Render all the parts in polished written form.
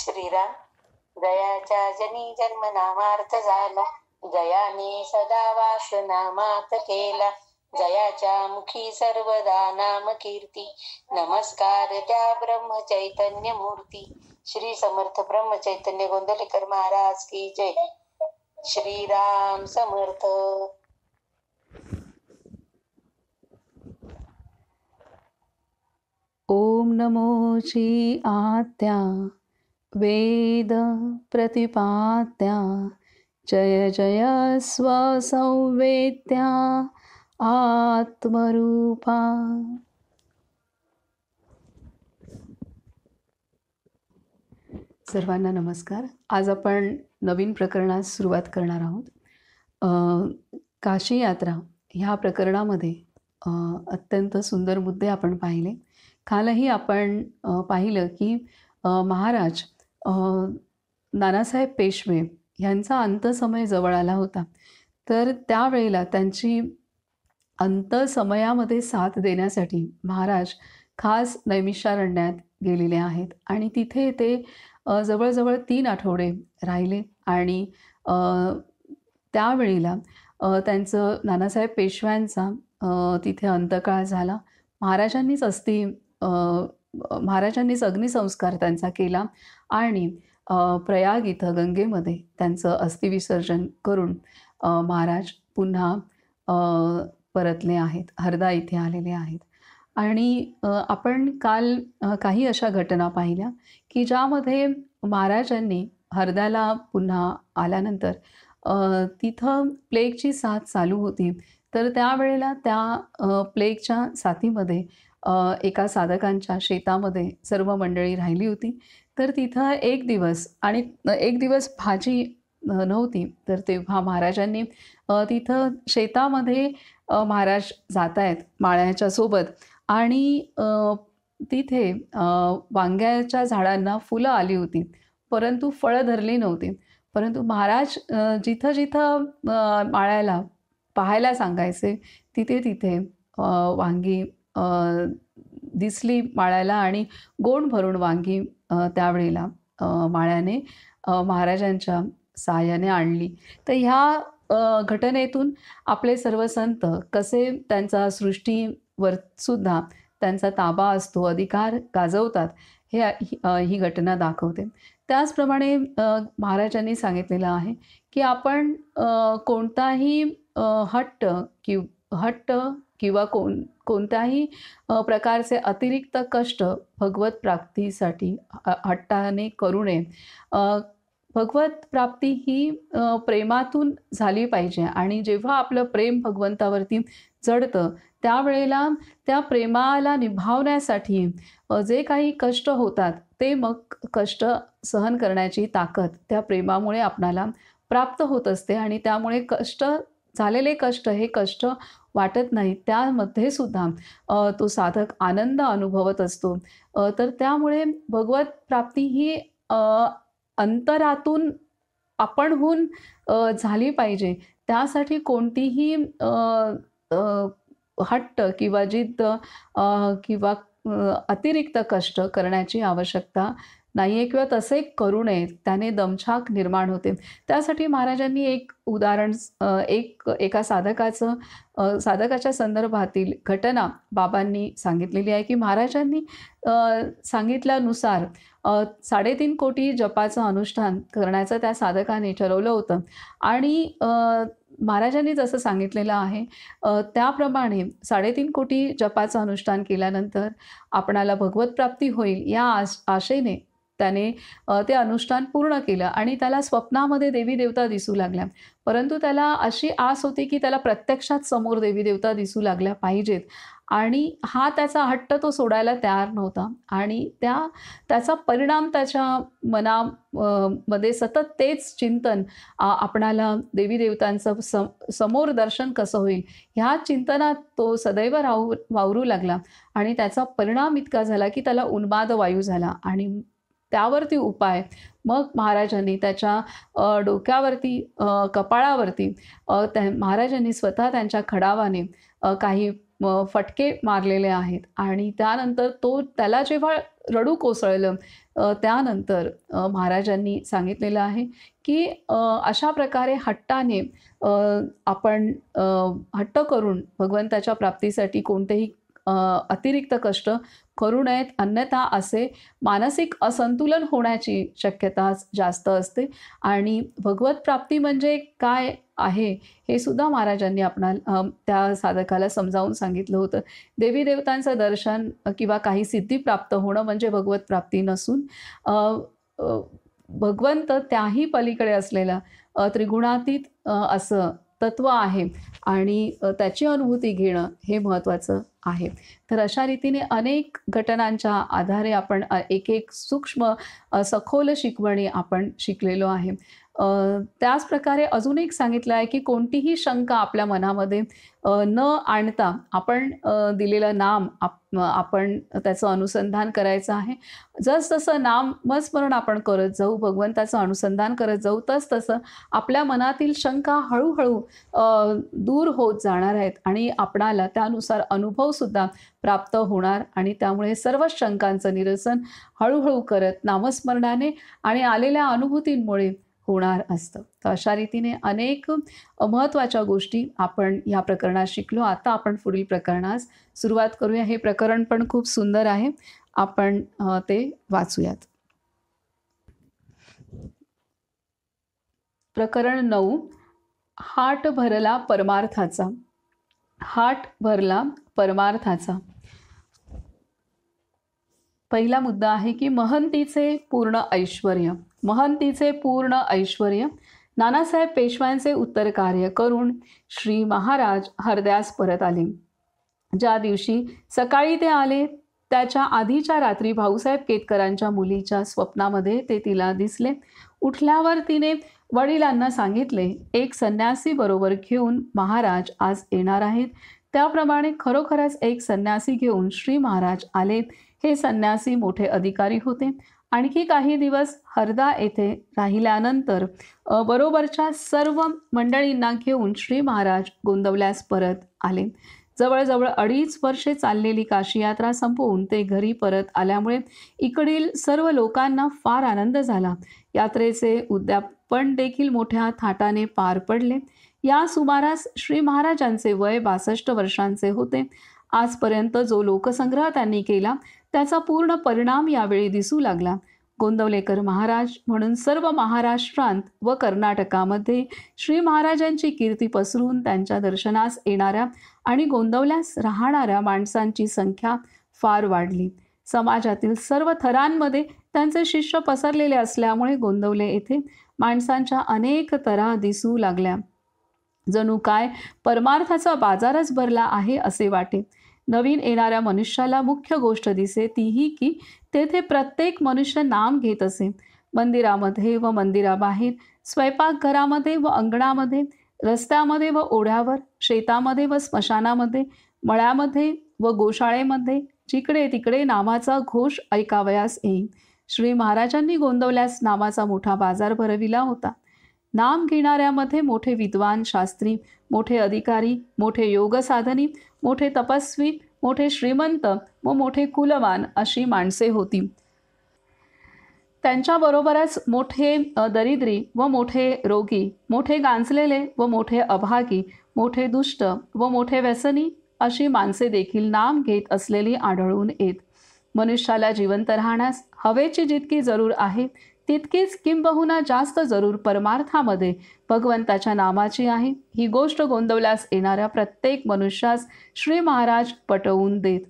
श्रीराम. जयाच्या जनी जन्म नामार्थ झाला, जयाने सदा वास नामात केला. जयाच्या मुखी सर्वदा नाम कीर्ती, नमस्कार त्या ब्रह्म चैतन्य मूर्ती. श्री समर्थ ब्रह्म चैतन्य गोंदवलेकर महाराज की जय. श्रीराम समर्थ. ओम नमो श्री आत्या वेद प्रतिपात्या, जय जय स्वसंवेद्या आत्मरूपा. सर्वांना नमस्कार. आज आपण नवीन प्रकरणास सुरुवात करणार आहोत. काशी यात्रा ह्या प्रकरणामध्ये अत्यंत सुंदर मुद्दे आपण पाहिले. कालही आपण पाहिलं की महाराज नानासाहेब पेशवे यांचा अंतसमय जवळ आला होता. तर त्यावेळेला त्यांची अंतसमयामध्ये साथ देण्यासाठी महाराज खास नैमिषारण्यात गेलेले आहेत आणि तिथे ते जवळजवळ 3 आठवडे राहिले आणि त्यावेळेला त्यांचं नानासाहेब पेशव्यांचा तिथे अंतकाळ झाला. महाराजांनीच अग्निसंस्कार त्यांचा केला आणि प्रयाग इथं गंगेमध्ये त्यांचं अस्थिविसर्जन करून महाराज पुन्हा परतले आहेत, हरदा इथे आलेले आहेत. आणि आपण काल काही अशा घटना पाहिल्या की ज्यामध्ये महाराजांनी हरदाला पुन्हा आल्यानंतर तिथं प्लेगची साथ चालू होती. तर त्यावेळेला त्या प्लेगच्या साथीमध्ये एका साधकांच्या शेतामध्ये सर्व मंडळी राहिली होती. तर तिथं एक दिवस भाजी नव्हती. तर तेव्हा महाराजांनी तिथं शेतामध्ये महाराज जात आहेत माळ्याच्या सोबत आणि तिथे वांग्याच्या झाडांना फुलं आली होती परंतु फळं धरली नव्हती. परंतु महाराज जिथं जिथं माळ्याला पाहायला सांगायचे तिथे वांगी दिसली माळ्याला आणि गोण भरून वांगी त्यावेळेला माळ्याने महाराजांच्या साहाय्याने आणली. तर ह्या घटनेतून आपले सर्व संत कसे त्यांचा सृष्टीवर सुद्धा त्यांचा ताबा असतो, अधिकार गाजवतात, ही घटना दाखवते. त्याचप्रमाणे महाराजांनी सांगितलेलं आहे की आपण कोणताही हट्ट किंवा कोणत्याही प्रकारचे अतिरिक्त कष्ट भगवत प्राप्तीसाठी हट्टाने करू नये. भगवत प्राप्ती ही प्रेमातून झाली पाहिजे आणि जेव्हा आपलं प्रेम भगवंतावरती जडतं त्यावेळेला त्या प्रेमाला निभावण्यासाठी जे काही कष्ट होतात ते मग कष्ट सहन करण्याची ताकद त्या प्रेमामुळे आपणाला प्राप्त होत असते आणि त्यामुळे झालेले कष्ट हे कष्ट वाटत नाही, त्यामध्ये सुद्धा तो साधक आनंद अनुभवत असतो. तर त्यामुळे भगवत प्राप्ती ही अंतरातून आपणहून झाली पाहिजे. त्यासाठी कोणतीही हट्ट किंवा जिद्द किंवा अतिरिक्त कष्ट करण्याची आवश्यकता नाही आहे किंवा तसे करू नये, त्याने दमछाक निर्माण होते. त्यासाठी महाराजांनी एक उदाहरण एका साधकाच्या संदर्भातील घटना बाबांनी सांगितलेली आहे की महाराजांनी सांगितल्यानुसार 3.5 कोटी जपाचं अनुष्ठान करण्याचं त्या साधकाने ठरवलं होतं आणि महाराजांनी जसं सांगितलेलं आहे त्याप्रमाणे 3.5 कोटी जपाचं अनुष्ठान केल्यानंतर आपणाला भगवत प्राप्ती होईल या आशेने त्याने ते अनुष्ठान पूर्ण केलं आणि त्याला स्वप्नामध्ये देवी देवता दिसू लागल्या. परंतु त्याला अशी आस होती की त्याला प्रत्यक्षात समोर देवी देवता दिसू लागल्या पाहिजेत आणि हा त्याचा हट्ट तो सोडायला तयार नव्हता आणि त्याचा परिणाम त्याच्या मनामध्ये सतत तेच चिंतन, आपणाला देवी देवतांचं समोर दर्शन कसं होईल ह्या चिंतनात तो सदैव वावरू लागला आणि त्याचा परिणाम इतका झाला की त्याला उन्माद वायू झाला आणि त्यावरती उपाय मग महाराजांनी त्याच्या डोक्यावरती कपाळावरती महाराजांनी स्वतः त्यांच्या खडावाने काही फटके मारलेले आहेत आणि त्यानंतर त्याला जेव्हा रडू कोसळलं त्यानंतर महाराजांनी सांगितलेलं आहे की अशा प्रकारे हट्टाने आपण हट्ट करून भगवंताच्या प्राप्तीसाठी कोणतेही अतिरिक्त कष्ट करू नयेत, अन्यथा असे मानसिक असंतुलन होण्याची शक्यता जास्त असते. आणि भगवत प्राप्ती म्हणजे काय आहे हे सुद्धा महाराजांनी त्या साधकाला समजावून सांगितलं होतं. देवी देवतांचं दर्शन किंवा काही सिद्धी प्राप्त होणं म्हणजे भगवत प्राप्ती नसून भगवंत त्याही पलीकडे असलेला त्रिगुणातीत असं तत्व आहे आणि त्याची अनुभूती घेणं हे महत्त्वाचं आहे. तर अशा रीतीने अनेक घटनांच्या आधारे आपण एक एक सूक्ष्म सखोल शिकवणी आपण शिकलेलो आहे. त्याच प्रकारे अजून एक सांगितलं आहे की कोणतीही शंका आपल्या मनामध्ये न आणता आपण दिलेलं नाम आपण त्याचं अनुसंधान करायचं आहे. जसजसं नामस्मरण आपण करत जाऊ, भगवंताचं अनुसंधान करत जाऊ, तसतसं आपल्या मनातील शंका हळूहळू दूर होत जाणार आहेत आणि आपणाला त्यानुसार अनुभवसुद्धा प्राप्त होणार आणि त्यामुळे सर्व शंकांचं निरसन हळूहळू करत नामस्मरणाने आणि आलेल्या अनुभूतींमुळे होणार असतं. तर अशा रीतीने अनेक महत्त्वाच्या गोष्टी आपण या प्रकरणात शिकलो. आता आपण पुढील प्रकरणास सुरुवात करूया. हे प्रकरण पण खूप सुंदर आहे, आपण ते वाचूयात. प्रकरण 9. हाट भरला परमार्थाचा. हाट भरला परमार्थाचा. पहिला मुद्दा आहे की महंतीचे पूर्ण ऐश्वर्य. महंतीचे पूर्ण ऐश्वर्य. नानासाहेब पेशव्यांचे उत्तर कार्य करून श्री महाराज हरद्यास परत आले. ज्या दिवशी सकाळी ते आले त्याच्या आधीच्या रात्री भाऊसाहेब केतकरांच्या मुलीच्या स्वप्नामध्ये ते तिला दिसले. उठल्यावर तिने वडिलांना सांगितले, एक संन्यासी बरोबर घेऊन महाराज आज येणार आहेत. त्याप्रमाणे खरोखरच एक संन्यासी घेऊन श्री महाराज आलेत. हे संन्यासी मोठे अधिकारी होते. आणखी काही दिवस हरदा येथे राहिल्यानंतर बरोबरच्या सर्व मंडळींना घेऊन श्री महाराज गोंदवल्यास परत आले. जवळजवळ 2.5 वर्षे चाललेली काशी यात्रा संपवून ते घरी परत आल्यामुळे इकडील सर्व लोकांना फार आनंद झाला. यात्रेचे उद्यापन देखील मोठ्या थाटाने पार पडले. या सुमारास श्री महाराजांचे वय 62 वर्षांचे होते. आजपर्यंत जो लोकसंग्रह त्यांनी केला त्याचा पूर्ण परिणाम यावेळी दिसू लागला. गोंदवलेकर महाराज म्हणून सर्व महाराष्ट्रात व कर्नाटकामध्ये श्री महाराजांची कीर्ती पसरून त्यांच्या दर्शनास येणाऱ्या आणि गोंदवल्यास राहणाऱ्या माणसांची संख्या फार वाढली. समाजातील सर्व थरांमध्ये त्यांचे शिष्य पसरलेले असल्यामुळे गोंदवले येथे माणसांच्या अनेक तऱ्हा दिसू लागल्या. जणू काय परमार्थाचा बाजारच भरला आहे असे वाटे. नवीन येणाऱ्या मनुष्याला मुख्य गोष्ट दिसे तीही की तेथे प्रत्येक मनुष्य नाम घेत असे. मंदिरामध्ये व मंदिराबाहेर, स्वयंपाकघरामध्ये व अंगणामध्ये, रस्त्यामध्ये व ओढ्यावर, शेतामध्ये व स्मशानामध्ये, मळ्यामध्ये व गोशाळेमध्ये जिकडे तिकडे नामाचा घोष ऐकावयास येईल. श्री महाराजांनी गोंदवल्यास नामाचा मोठा बाजार भरविला होता. नाम घेणाऱ्यामध्ये मोठे विद्वान शास्त्री, मोठे अधिकारी, मोठे योगसाधनी, मोठे तपस्वी, मोठे श्रीमंत व मोठे कुलवान अशी माणसे होती. त्यांच्याबरोबरच मोठे दरिद्री व मोठे रोगी, मोठे गांजलेले व मोठे अभागी, मोठे दुष्ट व मोठे व्यसनी अशी माणसे देखील नाम घेत असलेली आढळून येत. मनुष्याला जिवंत राहण्यास हवेची जितकी जरूर आहे तितकीच किंबहुना जास्त जरूर परमार्थामध्ये भगवंताच्या नामाची आहे. ही गोष्ट गोंदवल्यास येणाऱ्या प्रत्येक मनुष्यास श्री महाराज पटवून देत.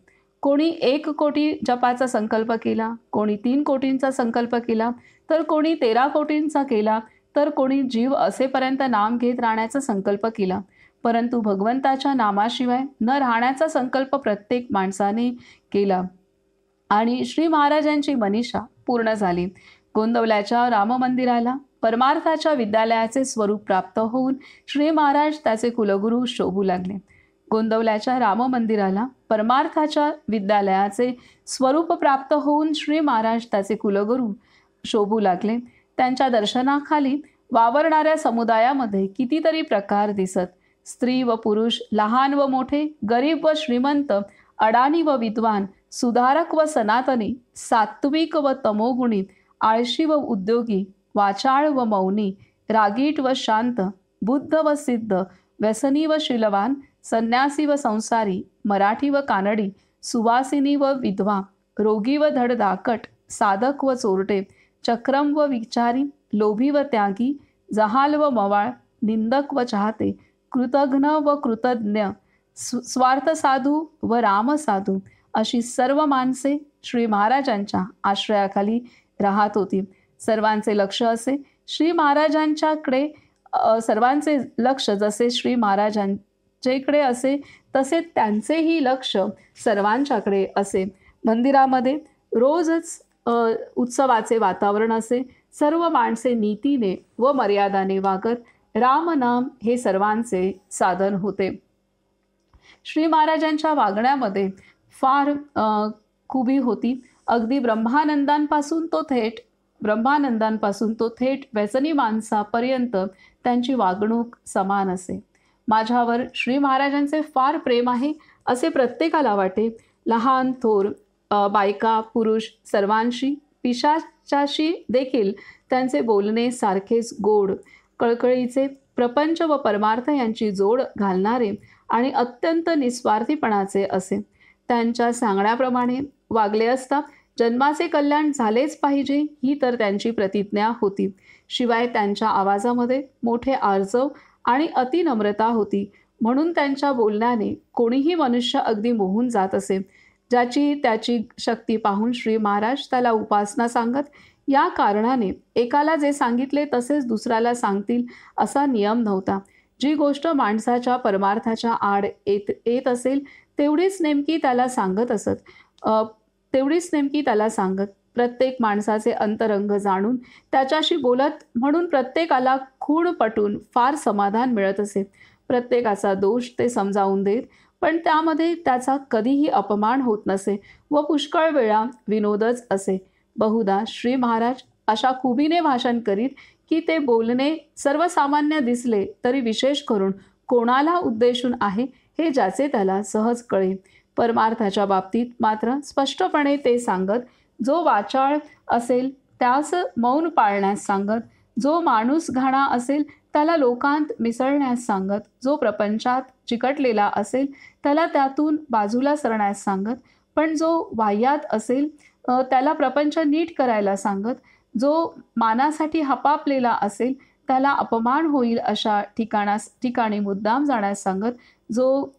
कोणी 1 कोटी जपाचा संकल्प केला, कोणी 3 कोटींचा संकल्प केला, तर कोणी 13 कोटींचा केला, तर कोणी जीव असेपर्यंत नाम घेत राहण्याचा संकल्प केला. परंतु भगवंताच्या नामाशिवाय न राहण्याचा संकल्प प्रत्येक माणसाने केला आणि श्री महाराजांची मनीषा पूर्ण झाली. गोंदवल्याच्या राममंदिराला परमार्थाच्या विद्यालयाचे स्वरूप प्राप्त होऊन श्री महाराज त्याचे कुलगुरू शोभू लागले. गोंदवल्याच्या राममंदिराला परमार्थाच्या विद्यालयाचे स्वरूप प्राप्त होऊन श्री महाराज त्याचे कुलगुरू शोभू लागले. त्यांच्या दर्शनाखाली वावरणाऱ्या समुदायामध्ये कितीतरी प्रकार दिसत. स्त्री व पुरुष, लहान व मोठे, गरीब व श्रीमंत, अडाणी व विद्वान, सुधारक व सनातनी, सात्विक व तमोगुणी, आळशी व उद्योगी, वाचाळ व मौनी, रागीट व शांत, बुद्ध व सिद्ध, व्यसनी व शीलवान, संन्यासी व संसारी, मराठी व कानडी, सुवासिनी व विधवा, रोगी व धडधाकट, साधक व चोरटे, चक्रम व विचारी, लोभी व त्यागी, जहाल व मवाळ, निंदक व चाहते, कृतघ्न व कृतज्ञ, स्वार्थ साधू व राम साधू, अशी सर्व माणसे श्री महाराजांच्या आश्रयाखाली राहत होती. सर्वांचे लक्ष असे श्री महाराजांच्याकडे सर्वांचे लक्ष जसे श्री महाराजांच्याकडे असे तसे त्यांचेही लक्ष सर्वांच्याकडे असे. मंदिरामध्ये रोजच उत्सवाचे वातावरण असे. सर्व माणसे नीतीने व मर्यादाने वागत रामनाम हे सर्वांचे साधन होते. श्री महाराजांच्या वागण्यामध्ये फार खुबी होती. अगदी ब्रह्मानंदांपासून तो थेट व्यसनी माणसापर्यंत त्यांची वागणूक समान असे. माझ्यावर श्री महाराजांचे फार प्रेम आहे असे प्रत्येकाला वाटे. लहान थोर, बायका पुरुष सर्वांशी, पिशाचाशी देखील त्यांचे बोलणे सारखेच गोड, कळकळीचे, प्रपंच व परमार्थ यांची जोड घालणारे आणि अत्यंत निस्वार्थीपणाचे असे. त्यांच्या सांगण्याप्रमाणे वागले असता जन्माचे कल्याण झालेच पाहिजे ही तर त्यांची प्रतिज्ञा होती. शिवाय त्यांच्या आवाजामध्ये मोठे आर्जव आणि अतिनम्रता होती, म्हणून त्यांच्या बोलण्याने कोणीही मनुष्य अगदी मोहून जात असे. ज्याची त्याची शक्ती पाहून श्री महाराज त्याला उपासना सांगत. या कारणाने एकाला जे सांगितले तसेच दुसऱ्याला सांगतील असा नियम नव्हता. जी गोष्ट माणसाच्या परमार्थाच्या आड येत असेल तेवढीच नेमकी त्याला सांगत. प्रत्येक माणसाचे अंतरंग जाणून त्याच्याशी बोलत, म्हणून प्रत्येकाला खूण पटून फार समाधान मिळत असे. प्रत्येकाचा दोष ते समजावून देत, पण त्यामध्ये त्याचा कधीही अपमान होत नसे व पुष्कळ वेळा विनोदच असे. बहुधा श्री महाराज अशा खुबीने भाषण करीत की ते बोलणे सर्वसामान्य दिसले तरी विशेष करून कोणाला उद्देशून आहे हे ज्याचे त्याला सहज कळे. परमार्थाच्या बाबतीत मात्र स्पष्टपणे ते सांगत. जो वाचाळ असेल त्यास मौन पाळण्यास सांगत. जो माणूस घाणा असेल त्याला लोकांत मिसळण्यास सांगत. जो प्रपंचात चिकटलेला असेल त्याला त्यातून बाजूला सरण्यास सांगत. पण जो वाह्यात असेल त्याला प्रपंच नीट करायला सांगत. जो मानासाठी हपापलेला असेल त्याला अपमान होईल अशा ठिकाणी मुद्दाम जाण्यास सांगत. जो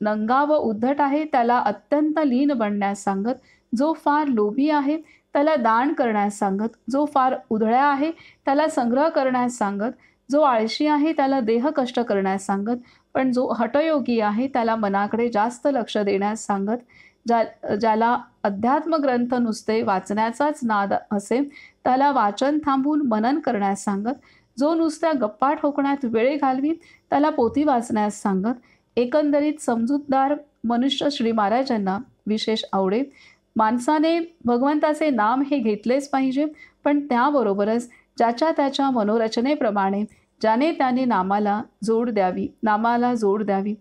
नंगा व उद्धट आहे त्याला अत्यंत लीन बनण्यास सांगत. जो फार लोभी आहे त्याला दान करण्यास सांगत. जो फार उधळ्या आहे त्याला संग्रह करण्यास सांगत. जो आळशी आहे त्याला देह कष्ट करण्यास सांगत. पण जो हठयोगी आहे त्याला मनाकडे जास्त लक्ष देण्यास सांगत. ज्याला अध्यात्म ग्रंथ नुसते वाचण्याचाच नाद असे त्याला वाचन थांबून मनन करण्यास सांगत. जो नुसत्या गप्पा ठोकण्यात वेळ घालवी त्याला पोथी वाचण्यास सांगत. एकंदरीत समजूतदार मनुष्य श्री महाराजांना विशेष आवडे. माणसाने भगवंताचे नाम हे घेतलेच पाहिजे, पण त्याबरोबरच ज्याच्या त्याच्या मनोरचनेप्रमाणे ज्याने त्याने नामाला जोड द्यावी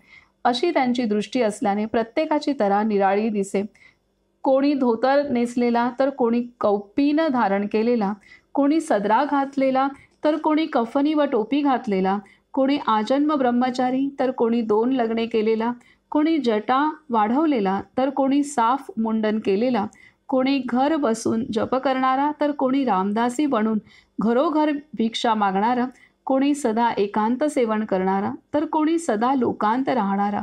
अशी त्यांची दृष्टी असल्याने प्रत्येकाची तऱ्हा निराळी दिसे. कोणी धोतर नेसलेला तर कोणी कौपीन धारण केलेला, कोणी सदरा घातलेला तर कोणी कफनी व टोपी घातलेला, कोणी आजन्म ब्रह्मचारी तर कोणी 2 लग्ने केलेला, कोणी जटा वाढवलेला तर कोणी साफ मुंडन केलेला, कोणी घर बसून जप करणारा तर कोणी रामदासी बनून घरोघर भिक्षा मागणारा, कोणी सदा एकांत सेवन करणारा तर कोणी सदा लोकांत राहणारा,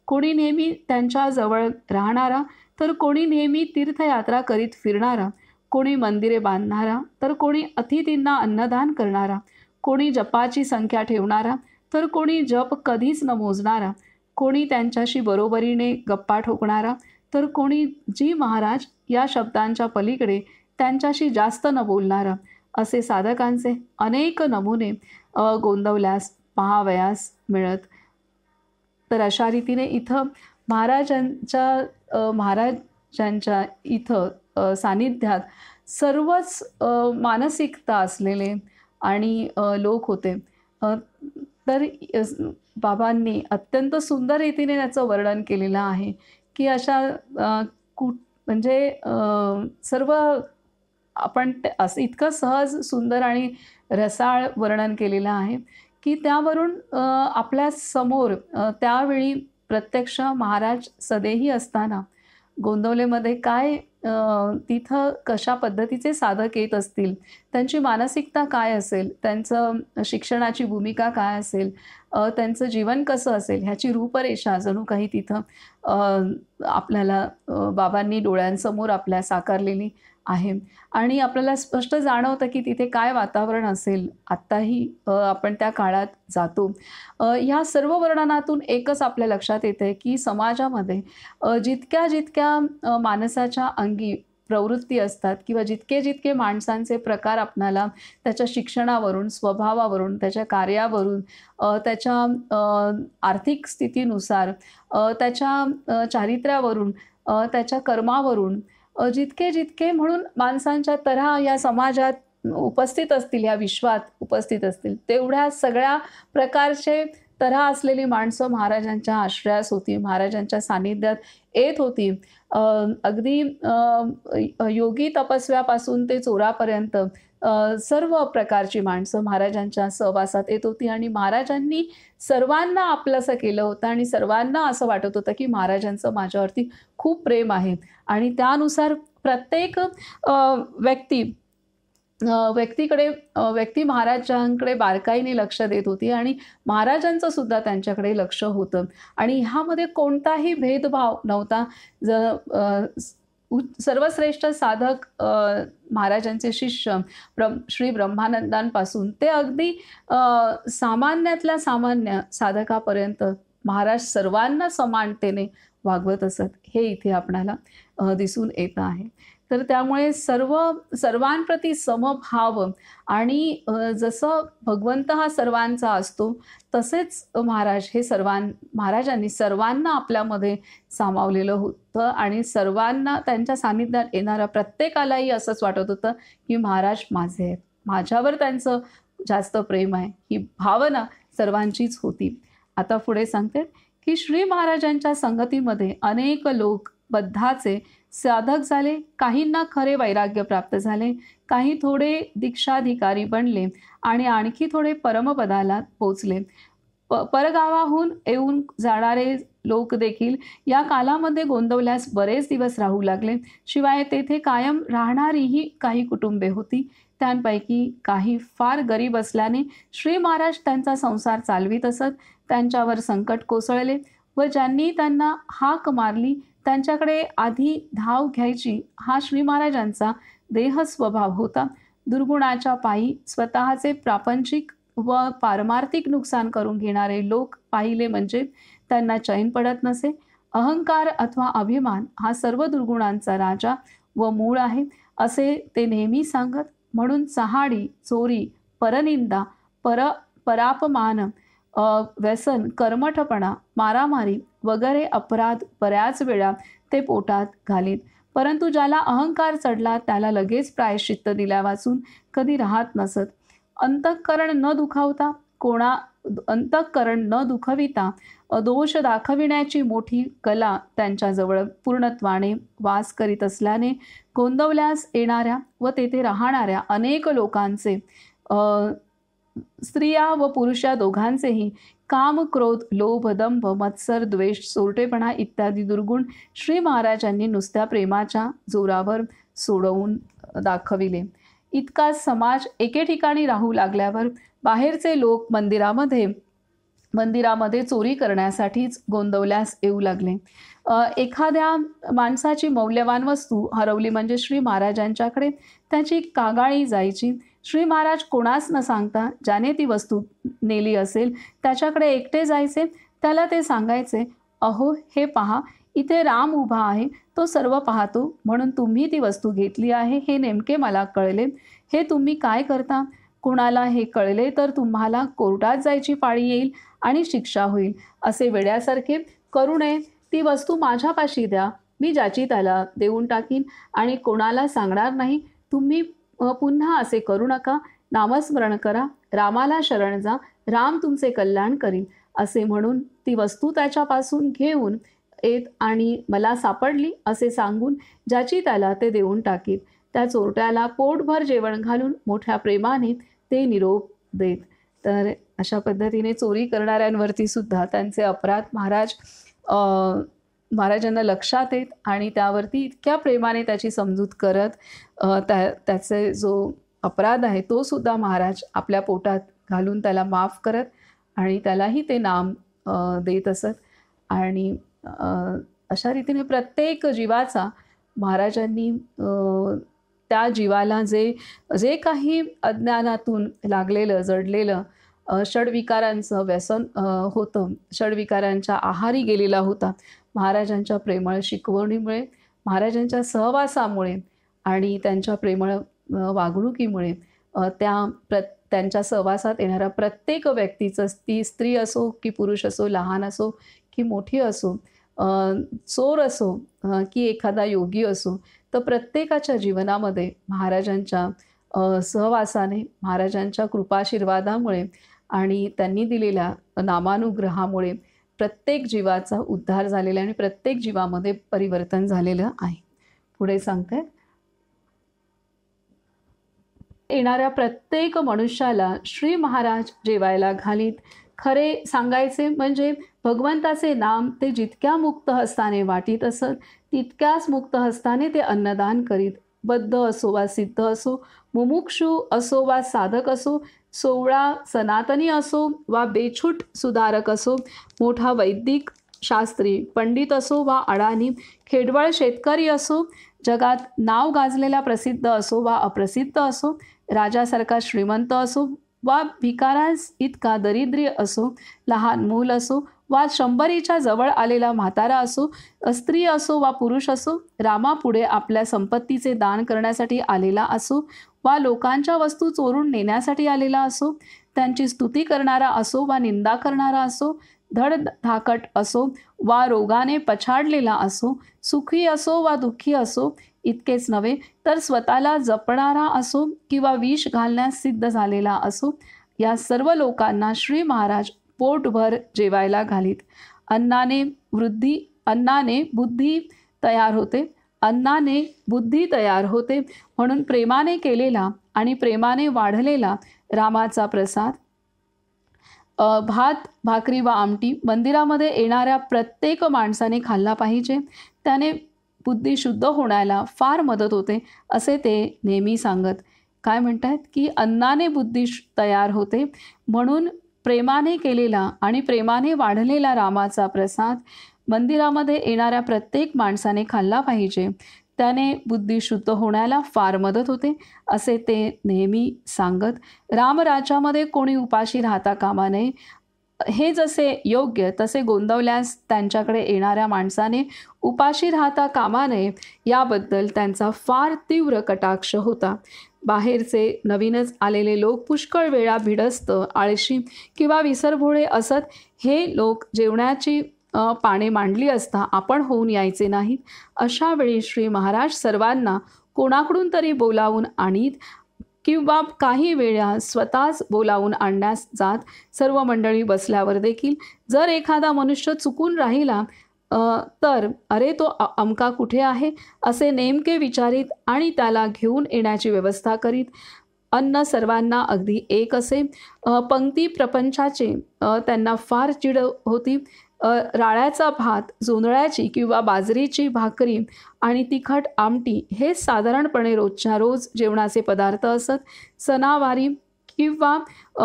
कोणी नेहमी त्यांच्या जवळ राहणारा तर कोणी नेहमी तीर्थयात्रा करीत फिरणारा, कोणी मंदिरे बांधणारा तर कोणी अतिथींना अन्नदान करणारा, कोणी जपाची संख्या ठेवणारा तर कोणी जप कधीच न मोजणारा, कोणी त्यांच्याशी बरोबरीने गप्पा ठोकणारा तर कोणी जी महाराज या शब्दांच्या पलीकडे त्यांच्याशी जास्त न बोलणारा, असे साधकांचे अनेक नमुने गोंदवल्यास पाहावयास मिळत. तर अशा रीतीने इथं महाराजांच्या इथं सानिध्यात सर्वच मानसिकता असलेले आणि लोक होते. तर बाबांनी अत्यंत सुंदर रीतीने त्याचं वर्णन केलेलं आहे, की अशा अ, कु म्हणजे सर्व आपण असं इतकं सहज, सुंदर आणि रसाळ वर्णन केलेलं आहे, की त्यावरून आपल्या समोर त्यावेळी प्रत्यक्ष महाराज सदेही असताना गोंदवलेमध्ये काय तिथं कशा पद्धतीचे साधक येत असतील, त्यांची मानसिकता काय असेल, त्यांचं शिक्षणाची भूमिका काय असेल, त्यांचं जीवन कसं असेल, ह्याची रूपरेषा जणू काही तिथं आपल्याला बाबांनी डोळ्यांसमोर आपल्या साकारलेली आहे. आणि आपल्याला स्पष्ट जाणवतं, की तिथे काय वातावरण असेल. आत्ताही आपण त्या काळात जातो. ह्या सर्व वर्णनातून एकच आपल्या लक्षात येतंय, की समाजामध्ये जितक्या माणसाच्या अंगी प्रवृत्ती असतात किंवा जितके माणसांचे प्रकार आपणाला त्याच्या शिक्षणावरून, स्वभावावरून, त्याच्या कार्यावरून, त्याच्या आर्थिक स्थितीनुसार, त्याच्या चारित्र्यावरून, त्याच्या कर्मावरून, जितके म्हणून माणसांच्या तऱ्हा या समाजात उपस्थित असतील, या विश्वात उपस्थित असतील, तेवढ्या सगळ्या प्रकारचे तऱ्हा असलेली माणसं महाराजांच्या आश्रयास होती, महाराजांच्या सानिध्यात येत होती. अगदी योगी तपस्व्यापासून ते चोरापर्यंत सर्व प्रकारची माणसं महाराजांच्या सहवासात येत होती आणि महाराजांनी सर्वांना आपलंसं केलं होतं आणि सर्वांना असं वाटत होतं, की महाराजांचं माझ्यावरती खूप प्रेम आहे आणि त्यानुसार प्रत्येक व्यक्ती व्यक्ती महाराजांकडे बारकाईने लक्ष देत होती आणि महाराजांचं सुद्धा त्यांच्याकडे लक्ष होतं आणि ह्यामध्ये कोणताही भेदभाव नव्हता. सर्वश्रेष्ठ साधक महाराजांचे शिष्य श्री ब्रह्मानंदांपासून ते अगदी सामान्यातल्या सामान्य साधकापर्यंत महाराज सर्वांना समानतेने वागवत असत, हे इथे आपणाला दिसून येत आहे. तर त्यामुळे सर्वांप्रती समभाव आणि जसं भगवंत हा सर्वांचा असतो, तसेच महाराजांनी सर्वांना आपल्यामध्ये सामावलेलं होतं आणि सर्वांना त्यांच्या सानिध्यात येणाऱ्या प्रत्येकालाही असंच वाटत होतं, की महाराज माझे आहेत, माझ्यावर त्यांचं जास्त प्रेम आहे. ही भावना सर्वांचीच होती. आता पुढे सांगते, की श्री महाराजांच्या संगतीमध्ये अनेक लोक बद्धाचे साधक झाले, काहींना खरे वैराग्य प्राप्त झाले, काही थोडे दीक्षाधिकारी बनले आणि आणखी थोडे परमपदाला पोचले. परगावाहून येऊन जाणारे लोक देखील या कालामध्ये गोंदवल्यास बरेच दिवस राहू लागले. शिवाय तेथे कायम राहणारीही काही कुटुंबे होती. त्यांपैकी काही फार गरीब असल्याने श्री महाराज त्यांचा संसार चालवित असत. त्यांच्यावर संकट कोसळले व ज्यांनी त्यांना हाक मारली त्यांच्याकडे आधी धाव घ्यायची हा श्री महाराजांचा देह स्वभाव होता. दुर्गुणाच्या पायी स्वतःचे प्रापंचिक व पारमार्थिक नुकसान करून घेणारे लोक पाहिले म्हणजे त्यांना चैन पडत नसे. अहंकार अथवा अभिमान हा सर्व दुर्गुणांचा राजा व मूळ आहे असे ते नेहमी सांगत. म्हणून चहाडी, चोरी, परनिंदा, परापमान, व्यसन, कर्मठपणा, मारामारी वगैरे अपराध बऱ्याच वेळा ते पोटात घालीत. परंतु ज्याला अहंकार चढला त्याला लगेच प्रायश्चित्त दिल्या वाचून कधी राहत नसत. अंतःकरण न दुखविता दोष दाखविण्याची मोठी कला त्यांच्याजवळ पूर्णत्वाने वास करीत असल्याने गोंदवल्यास येणाऱ्या व तेथे राहणाऱ्या अनेक लोकांचे, स्त्रिया व पुरुष या दोघांचेही काम, क्रोध, लोभ, दंभ, मत्सर, द्वेष, चोरटेपणा इत्यादी दुर्गुण श्री महाराजांनी नुसत्या प्रेमाच्या जोरावर सोडवून दाखविले. इतका समाज एके ठिकाणी राहू लागल्यावर बाहेरचे लोक मंदिरामध्ये चोरी करण्यासाठीच गोंदवल्यास येऊ लागले. एखाद्या माणसाची मौल्यवान वस्तू हरवली म्हणजे श्री महाराजांच्याकडे त्याची कागाळी जायची. श्री महाराज कोणास न सांगता ज्याने ती वस्तू नेली असेल त्याच्याकडे एकटे जायचे. त्याला ते सांगायचे, अहो हे पहा, इथे राम उभा आहे, तो सर्व पाहतो, म्हणून तुम्ही ती वस्तू घेतली आहे हे नेमके मला कळले. हे तुम्ही काय करता? कुणाला हे कळले तर तुम्हाला कोर्टात जायची पाळी येईल आणि शिक्षा होईल. असे वेड्यासारखे करू नये. ती वस्तू माझ्यापाशी द्या, मी ज्याची त्याला देऊन टाकीन आणि कोणाला सांगणार नाही. तुम्ही पुन्हा असे करू नका. नामस्मरण करा, रामाला शरण जा, राम तुमचे कल्याण करील असे म्हणून ती वस्तू त्याच्यापासून घेऊन येत आणि मला सापडली असे सांगून ज्याची त्याला ते देऊन टाकीत. त्या चोरट्याला पोटभर जेवण घालून मोठ्या प्रेमाने ते निरोप देत. तर अशा पद्धतीने चोरी करणाऱ्यांवरती सुद्धा त्यांचे अपराध महाराजांना लक्षात येत आणि त्यावरती इतक्या प्रेमाने त्याची समजूत करत त्याचे जो अपराध आहे तो सुद्धा महाराज आपल्या पोटात घालून त्याला माफ करत आणि त्यालाही ते नाम देत असत. आणि अशा रीतीने प्रत्येक जीवाचा महाराजांनी त्या जीवाला जे काही अज्ञानातून लागलेलं जडलेलं षड्विकारांचं व्यसन होतं, षड्विकारांच्या आहारी गेलेला होता, महाराजांच्या प्रेमळ शिकवणीमुळे, महाराजांच्या सहवासामुळे आणि त्यांच्या प्रेमळ वागणुकीमुळे त्यांच्या सहवासात येणाऱ्या प्रत्येक व्यक्तीचं, ती स्त्री असो की पुरुष असो, लहान असो की मोठी असो, चोर असो की एखादा योगी असो, तर प्रत्येकाच्या जीवनामध्ये महाराजांच्या सहवासाने, महाराजांच्या कृपाशीर्वादामुळे आणि त्यांनी दिलेल्या नामानुग्रहामुळे प्रत्येक जीवाचा उद्धार झालेला आहे आणि प्रत्येक जीवामध्ये परिवर्तन झालेलं आहे. पुढे सांगते, येणाऱ्या प्रत्येक मनुष्याला श्री महाराज जेवायला घालीत. खरे सांगायचे म्हणजे भगवंताचे नाम ते जितक्या मुक्त हस्ताने वाटीत असत तितक्याच मुक्त हस्ताने ते अन्नदान करीत. बद्ध असो वा सिद्ध असो, मुमुक्षु असो वा साधक असो, सोवळा सनातनी असो वा बेछूट सुधारक असो, मोठा वैदिक शास्त्री पंडित असो वा अडाणी खेडवळ शेतकरी असो, जगात नाव गाजलेला प्रसिद्ध असो वा अप्रसिद्ध असो, राजासारखा श्रीमंत असो वा भिकारास इतका दरिद्री असो, लहान मूल असो वा 100च्या जवळ आलेला म्हातारा असो, स्त्री असो वा पुरुष असो, रामापुढे आपल्या संपत्तीचे दान करण्यासाठी आलेला असो वा लोकांच्या वस्तू चोरून नेण्यासाठी आलेला असो, त्यांची स्तुती करणारा असो वा निंदा करणारा असो, धडधाकट असो वा रोगाने पछाडलेला असो, सुखी असो वा दुःखी असो, इतकेच नव्हे तर स्वतःला जपणारा असो किंवा विष घालण्यास सिद्ध झालेला असो, या सर्व लोकांना श्री महाराज पोटभर जेवायला घालीत. अन्नाने बुद्धी तयार होते, अन्नाने बुद्धी तयार होते, म्हणून प्रेमाने केलेला आणि प्रेमाने वाढलेला रामाचा प्रसाद, भात भाकरी व आमटी मंदिरामध्ये येणाऱ्या प्रत्येक माणसाने खाल्ला पाहिजे. त्याने बुद्धी शुद्ध होण्याला फार मदत होते असे ते नेहमी सांगत. काय म्हणतात की अन्नाने बुद्धी तयार होते, म्हणून प्रेमाने केलेला आणि प्रेमाने वाढलेला रामाचा प्रसाद मंदिरामध्ये येणाऱ्या प्रत्येक माणसाने खाल्ला पाहिजे. त्याने बुद्धी शुद्ध होण्याला फार मदत होते असे ते नेहमी सांगत. रामराज्यामध्ये कोणी उपाशी राहता कामा नये. हे जसे योग्य तसे गोंदवल्यास त्यांच्याकडे येणाऱ्या माणसाने उपाशी राहता कामा नये याबद्दल त्यांचा फार तीव्र कटाक्ष होता. बाहेरचे नवीनच आलेले लोक पुष्कळ वेळा भिडस्त, आळशी किंवा विसरभोळे असत. हे लोक जेवणाची पाने मांडली असता आपण होऊन यायचे नाहीत. अशा वेळी श्री महाराज सर्वांना कोणाकडून तरी बोलावून आणीत किंवा काही वेळा स्वतःच बोलावून आणण्यास जात. सर्व मंडळी बसल्यावर देखील जर एखादा मनुष्य चुकून राहिला तर अरे तो अमका कुठे आहे असे नेमके विचारित आणि त्याला घेऊन येण्याची व्यवस्था करीत. अन्न सर्वांना अगदी एक असे. पंक्ती प्रपंचाचे त्यांना फार चिड होती. राळ्याचा भात, जोंधळ्याची किंवा बाजरीची भाकरी आणि तिखट आमटी हे साधारणपणे रोजच्या रोज जेवणाचे पदार्थ असत. सणावारी किंवा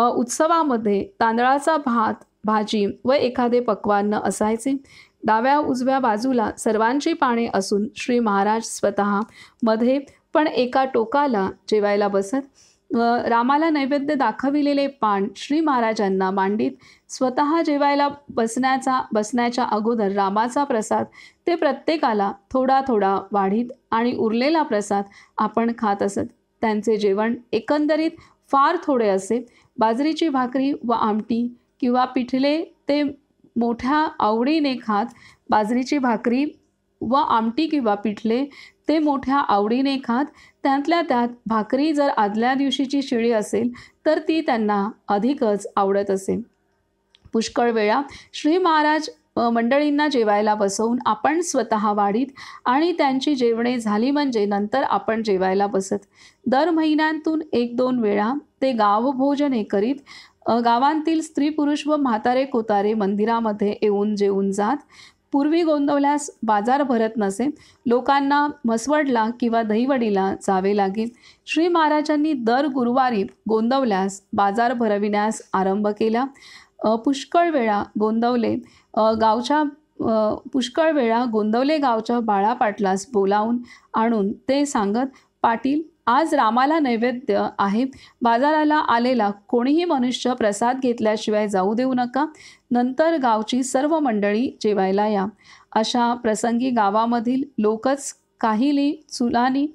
उत्सवामध्ये तांदळाचा भात, भाजी व एखादे पक्वान्न असायचे. डाव्या उजव्या बाजूला सर्वांची पाने असून श्री महाराज स्वतः मध्ये पण एका टोकाला जेवायला बसत. रामाला नैवेद्य दाखविलेले पान श्री महाराजांना मांडीत. स्वतः जेवायला बसण्याच्या अगोदर रामाचा प्रसाद ते प्रत्येकाला थोडा थोडा वाढीत आणि उरलेला प्रसाद आपण खात असत. त्यांचे जेवण एकंदरीत फार थोडे असे. बाजरीची भाकरी व आमटी किंवा पिठले ते मोठ्या आवडीने खात. बाजरीची भाकरी व आमटी किंवा पिठले ते मोठ्या आवडीने खात. त्यातल्या त्यात भाकरी जर आदल्या दिवशीची शिळी असेल तर ती त्यांना अधिकच आवडत असे. पुष्कळ वेळा श्री महाराज मंडळींना जेवायला बसवून आपण स्वतः वाढीत आणि त्यांची जेवणे झाली म्हणजे नंतर आपण जेवायला बसत. दर महिन्यातून 1-2 वेळा ते गावभोजने करीत. गावांतील स्त्री पुरुष व म्हातारे कोतारे मंदिरामध्ये येऊन जेवून जात. पूर्वी गोंदवल्यास बाजार भरत नसे. लोकांना म्हसवडला किंवा दहिवडीला जावे लागे. श्री महाराजांनी दर गुरुवारी गोंदवल्यास बाजार भरविण्यास आरंभ केला. पुष्कळ वेळा गोंदवले गावच्या बाळा पाटलास बोलावून आणून ते सांगत, "पाटील, आज रामाला नैवेद्य आहे. बाजाराला आलेला कोणीही मनुष्य प्रसाद घेतल्याशिवाय जाऊ देऊ नका. नंतर गावची सर्व मंडळी जेवायला या." अशा प्रसंगी गावामधील लोकच काहिली, चुलानी,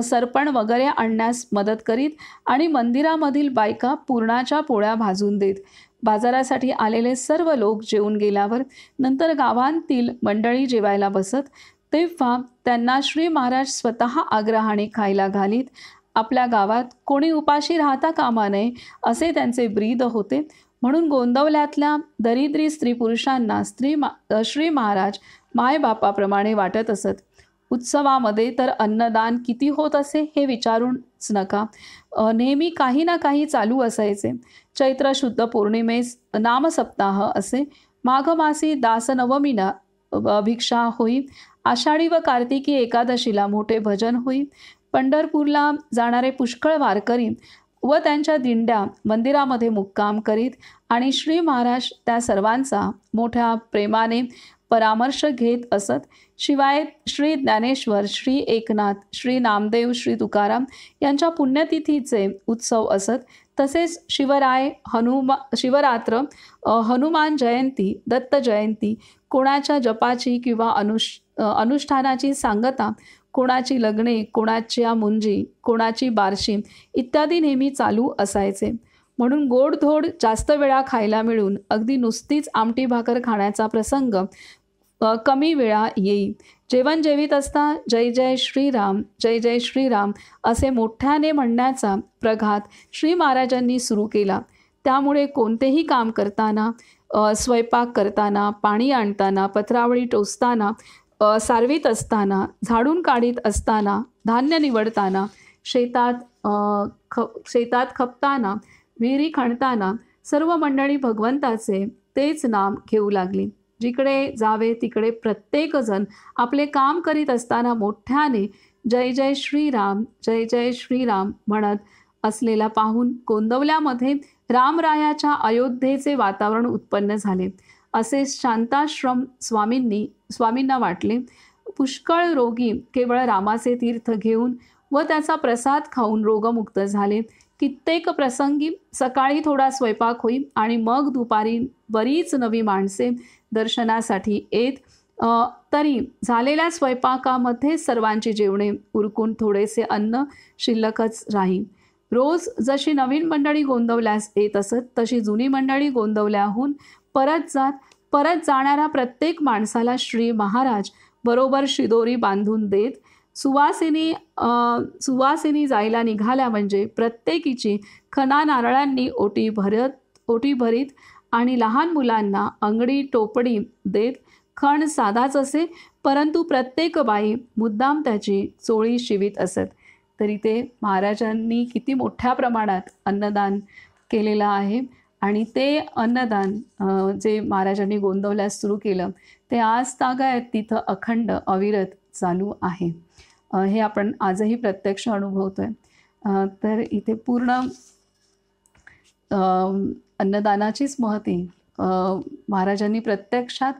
सरपण वगैरे आणण्यास मदत करीत आणि मंदिरामधील बायका पुरणाच्या पोळ्या भाजून देत. बाजारासाठी आलेले सर्व लोक जेवून गेल्यावर नंतर गावांतील मंडळी जेवायला बसत. तेव्हा त्यांना श्री महाराज स्वतः आग्रहाने खायला घालीत. आपल्या गावात कोणी उपाशी राहता कामा नये असे त्यांचे ब्रीद होते. म्हणून गोंदवल्यातल्या दरिद्री स्त्री पुरुषांना श्री महाराज मायबापाप्रमाणे वाटत असत. उत्सवामध्ये तर अन्नदान किती होत असे हे विचारूच नका. नेहमी काही ना काही चालू असायचे. चैत्र शुद्ध पौर्णिमेस नामसप्ताह असे. माघमासी दासनवमीला भिक्षा होई. आषाढी व कार्तिकी एकादशीला मोठे भजन होई. पंढरपूरला जाणारे पुष्कळ वारकरी व त्यांच्या दिंड्या मंदिरामध्ये मुक्काम करीत आणि श्री महाराज त्या सर्वांचा मोठ्या प्रेमाने परामर्श घेत असत. शिवाय श्री ज्ञानेश्वर, श्री एकनाथ, श्री नामदेव, श्री तुकाराम यांच्या पुण्यतिथीचे उत्सव असत. तसेच शिवरात्र, हनुमान जयंती, दत्त जयंती, कोणाच्या जपाची किंवा अनुष्ठानाची सांगता, कोणाची लग्ने, कोणाच्या मुंजी, कोणाची बारशी इत्यादी नेहमी चालू असायचे. म्हणून गोडधोड जास्त वेळा खायला मिळून अगदी नुसतीच आमटी भाकर खाण्याचा प्रसंग कमी वेळा येई. जेवण जेवीत असता जय जय श्रीराम, जय जय श्रीराम असे मोठ्याने म्हणण्याचा प्रघात श्री महाराजांनी सुरू केला. त्यामुळे कोणतेही काम करताना, स्वयंपाक करताना, पाणी आणताना, पत्रावळी टोचताना, सारवीत असताना, झाडून काढीत असताना, धान्य निवडताना, शेतात खपताना, विहिरी खणताना सर्व मंडळी भगवंताचे तेच नाम घेऊ लागली. जिकडे जावे तिकडे प्रत्येकजण आपले काम करीत असताना मोठ्याने जय जय श्रीराम, जय जय श्रीराम म्हणत असलेला पाहून गोंदवल्यामध्ये रामरायाच्या अयोध्येचे वातावरण उत्पन्न झाले असे शांताश्रम स्वामींना वाटले. पुष्कळ रोगी केवळ रामाचे तीर्थ घेऊन व त्याचा प्रसाद खाऊन रोगमुक्त झाले. कित्येक प्रसंगी सकाळी थोडा स्वयंपाक होई आणि मग दुपारी बरीच नवी माणसे दर्शनासाठी येत. तरी झालेल्या स्वयंपाकामध्ये सर्वांची जेवणे उरकून थोडेसे अन्न शिल्लकच राही. रोज जशी नवीन मंडळी गोंदवल्यास येत असत तशी जुनी मंडळी गोंदवल्याहून परत जाणाऱ्या प्रत्येक माणसाला श्री महाराज बरोबर शिदोरी बांधून देत. सुवासिनी जायला निघाल्या म्हणजे प्रत्येकीची खणा नारळांनी ओटी भरीत आणि लहान मुलांना अंगडी टोपडी देत. खण साधाच असे, परंतु प्रत्येक बाई मुद्दाम त्याची चोळी शिवीत असत. तरी ते महाराजांनी किती मोठ्या प्रमाणात अन्नदान केलेलं आहे आणि ते अन्नदान जे महाराजांनी गोंदवल्यास सुरू केलं ते आज तागायत तिथं अखंड अविरत चालू आहे. हे आपण आजही प्रत्यक्ष अनुभवतोय. तर इथे पूर्ण अन्नदानाचीच महती महाराजांनी प्रत्यक्षात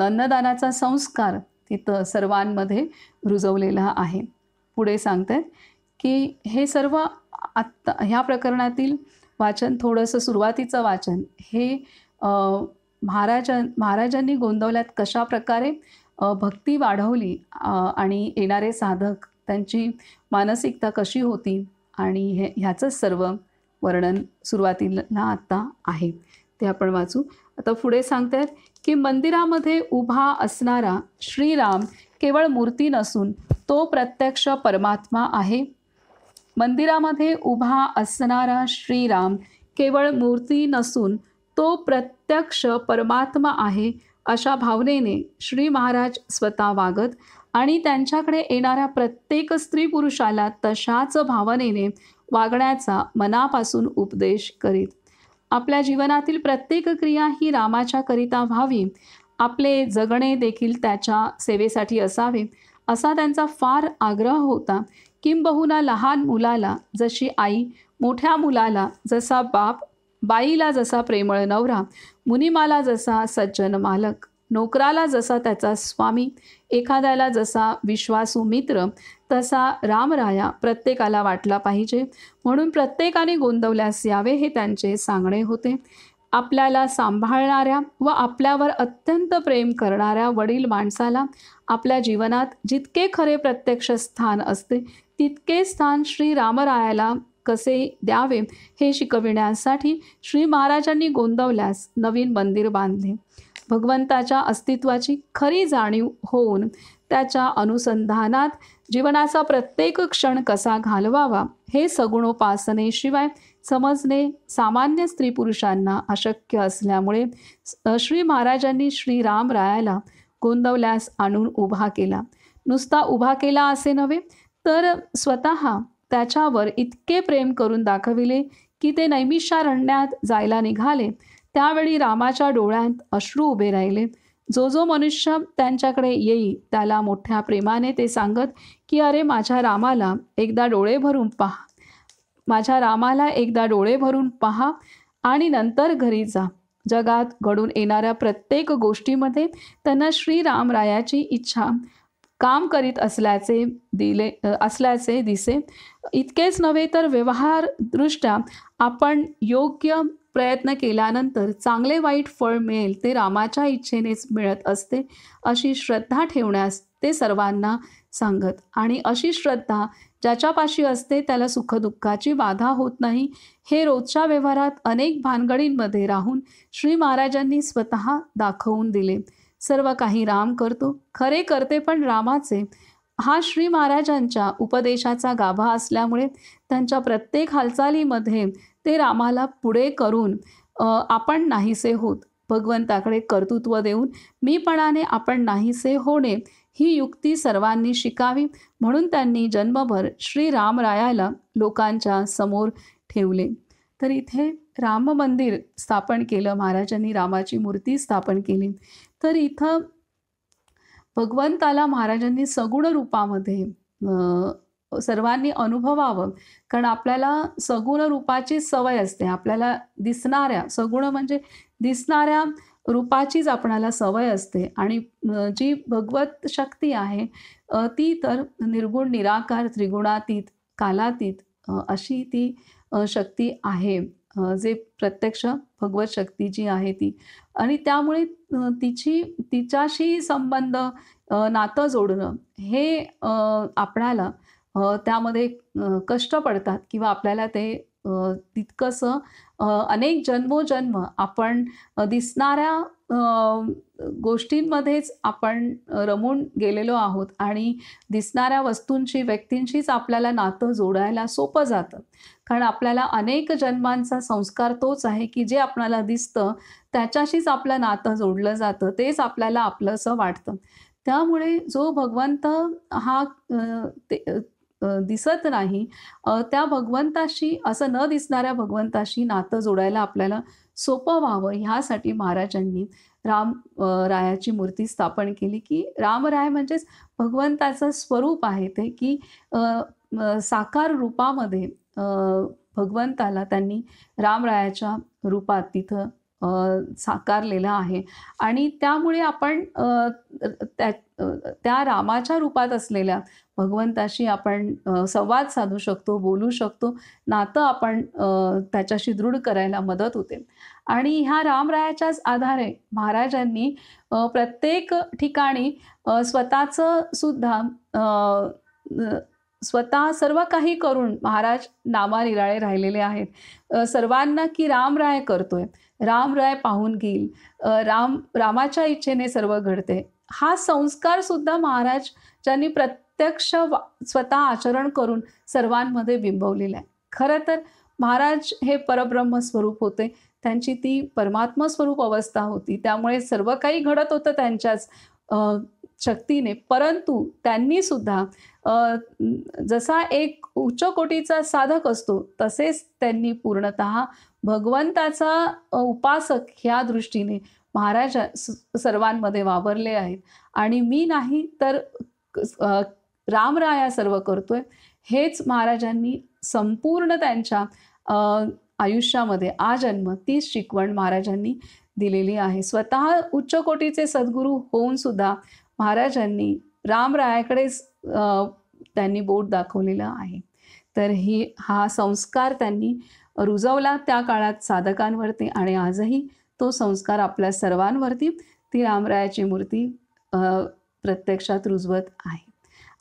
अन्नदानाचा संस्कार तिथं सर्वांमध्ये रुजवलेला आहे. पुढे सांगतात की हे सर्व आत्ता ह्या प्रकरणातील वाचन, थोडंसं सुरुवातीचं वाचन हे महाराजांनी गोंदवल्यात कशा प्रकारे भक्ती वाढवली आणि येणारे साधक त्यांची मानसिकता कशी होती आणि ह्याचंच सर्व वर्णन सुरुवातीला आता आहे ते आपण वाचू. आता पुढे सांगतात की मंदिरामध्ये उभा असणारा श्रीराम केवळ मूर्ती नसून तो प्रत्यक्ष परमात्मा आहे. मंदिरामध्ये उभा असणारा श्रीराम केवळ मूर्ती नसून तो प्रत्यक्ष परमात्मा आहे, अशा भावनेने श्री महाराज स्वतः वागत आणि त्यांच्याकडे येणाऱ्या प्रत्येक स्त्री पुरुषाला तशाच भावनेने वागण्याचा मनापासून उपदेश करीत. आपल्या जीवनातील प्रत्येक क्रिया ही रामाच्या करिता व्हावी, आपले जगणे देखील त्याच्या सेवेसाठी असावे, असा त्यांचा फार आग्रह होता. किंबहुना लहान मुलाला जशी आई, मोठ्या मुलाला जसा बाप, बाईला जसा प्रेमळ नवरा, मुनिमाला जसा सज्जन मालक, नोकराला जसा त्याचा स्वामी, एखाद्याला जसा विश्वासू मित्र, तसा रामराया प्रत्येकाला वाटला पाहिजे, म्हणून प्रत्येकाने गोंदवल्यास यावे, हे त्यांचे सांगणे होते. आपल्याला सांभाळणाऱ्या व आपल्यावर अत्यंत प्रेम करणाऱ्या वडील माणसाला आपल्या जीवनात जितके खरे प्रत्यक्ष स्थान असते, तितके स्थान श्री रामरायाला कसे द्यावे हे शिकविण्यासाठी श्री महाराजांनी गोंदवल्यास नवीन मंदिर बांधले. भगवंताच्या अस्तित्वाची खरी जाणीव होऊन त्याच्या अनुसंधानात जीवनाचा प्रत्येक क्षण कसा घालवावा हे सगुणोपासनेशिवाय समजणे सामान्य स्त्री पुरुषांना अशक्य असल्यामुळे श्री महाराजांनी श्री रामरायाला गोंदवल्यास आणून उभा केला. नुसता उभा केला असे नव्हे, तर स्वतः त्याच्यावर इतके प्रेम करून दाखविले की ते नैमिषारण्यात जायला निघाले त्यावेळी रामाच्या डोळ्यात अश्रू उभे राहिले. जो जो मनुष्य त्यांच्याकडे येई त्याला मोठ्या प्रेमाने ते सांगत की अरे माझ्या रामाला एकदा डोळे भरून पहा, माझ्या रामाला एकदा डोळे भरून पहा आणि नंतर घरी जा. जगात घडून येणाऱ्या प्रत्येक गोष्टीमध्ये त्यांना श्री रामरायाची इच्छा काम करीत असल्याचे दिसे. इतकेच नव्हे तर व्यवहारदृष्ट्या आपण योग्य प्रयत्न केल्यानंतर चांगले वाईट फळ मिळेल ते रामाच्या इच्छेनेच मिळत असते, अशी श्रद्धा ठेवण्यास ते सर्वांना सांगत. आणि अशी श्रद्धा ज्याच्यापाशी असते त्याला सुखदुःखाची बाधा होत नाही, हे रोजच्या व्यवहारात अनेक भानगडींमध्ये राहून श्री महाराजांनी स्वतः दाखवून दिले. सर्व काही राम करतो, खरे करते पण रामाचे, हा श्री महाराजांच्या उपदेशाचा गाभा असल्यामुळे त्यांच्या प्रत्येक हालचालीमध्ये ते रामाला पुढे करून आपण नाहीसे होत, भगवंताकडे कर्तृत्व देऊन मीपणाने आपण नाहीसे होणे ही युक्ती सर्वांनी शिकावी, म्हणून त्यांनी जन्मभर श्री रामरायाला लोकांच्या समोर ठेवले. तर इथे राम मंदिर स्थापन केलं, महाराजांनी रामाची मूर्ती स्थापन केली. तर इथं भगवंताला महाराजांनी सगुण रूपामध्ये सर्वांनी अनुभवावं, कारण आपल्याला सगुण रूपाची सवय असते. आपल्याला दिसणाऱ्या, सगुण म्हणजे दिसणाऱ्या रूपाचीच आपणाला सवय असते आणि जी भगवत शक्ती आहे ती तर निर्गुण, निराकार, त्रिगुणातीत, कालातीत अशी ती शक्ती आहे, जे प्रत्यक्ष भगवत शक्ती जी आहे ती. आणि त्यामुळे तिच्याशी संबंध, नातं जोडणं हे आपणाला त्यामध्ये कष्ट पडतात किंवा आपल्याला ते तितकंसं अनेक जन्मोजन्म आपण दिसणाऱ्या गोष्टींमध्येच आपण रमून गेलेलो आहोत आणि दिसणाऱ्या वस्तूंशी, व्यक्तींशीच आपल्याला नातं जोडायला सोपं जातं. कारण आपल्याला अनेक जन्मांचा संस्कार तोच आहे की जे आपल्याला दिसतं त्याच्याशीच आपलं नातं जोडलं जातं, तेच आपल्याला आपलंसं वाटतं. त्यामुळे जो भगवंत हा दिसत नाही, त्या भगवंताशी, असं न दिसणाऱ्या भगवंताशी नातं जोडायला आपल्याला सोपं व्हावं, ह्यासाठी महाराजांनी रायाची मूर्ती स्थापन केली. की रामराय म्हणजेच भगवंताचं स्वरूप आहे ते, की साकार रूपामध्ये भगवंताला त्यांनी रामरायाच्या रूपात तिथं साकारलेला आहे. आणि त्यामुळे आपण त्या रामाच्या रूपात असलेल्या भगवंताशी आपण संवाद साधू शकतो, बोलू शकतो, नातं आपण त्याच्याशी दृढ करायला मदत होते. आणि ह्या रामरायाच्याच आधारे महाराजांनी प्रत्येक ठिकाणी स्वतःचं सुद्धा स्वतः सर्व काही करून महाराज नामानिराळे राहिलेले आहेत. सर्वांना की रामराय करतोय, रामराय पाहून घेईल, रामाच्या इच्छेने सर्व घडते, हा संस्कार सुद्धा महाराज ज्यांनी प्रत्यक्ष स्वतः आचरण करून सर्वांमध्ये बिंबवलेला आहे. खरं तर महाराज हे परब्रह्म स्वरूप होते, त्यांची ती परमात्मा स्वरूप अवस्था होती, त्यामुळे सर्व काही घडत होतं त्यांच्याच शक्तीने. परंतु त्यांनी सुद्धा जसा एक उच्च कोटीचा साधक असतो तसेच त्यांनी पूर्णतः भगवंताचा उपासक ह्या दृष्टीने महाराज सर्वांमध्ये वावरले आहेत. आणि मी नाही तर रामराया सर्व करतोय, हेच महाराजांनी संपूर्ण त्यांच्या आयुष्यामध्ये आजन्म तीच शिकवण महाराजांनी दिलेली आहे. स्वतः उच्च कोटीचे सद्गुरू होऊन सुद्धा महाराजांनी रामरायाकडेच त्यांनी बोट दाखवलेलं आहे. तर हा संस्कार त्यांनी रुजवला त्या काळात साधकांवरती, आणि आजही तो संस्कार आपल्या सर्वांवरती ती रामरायाची मूर्ती प्रत्यक्षात रुजवत आहे.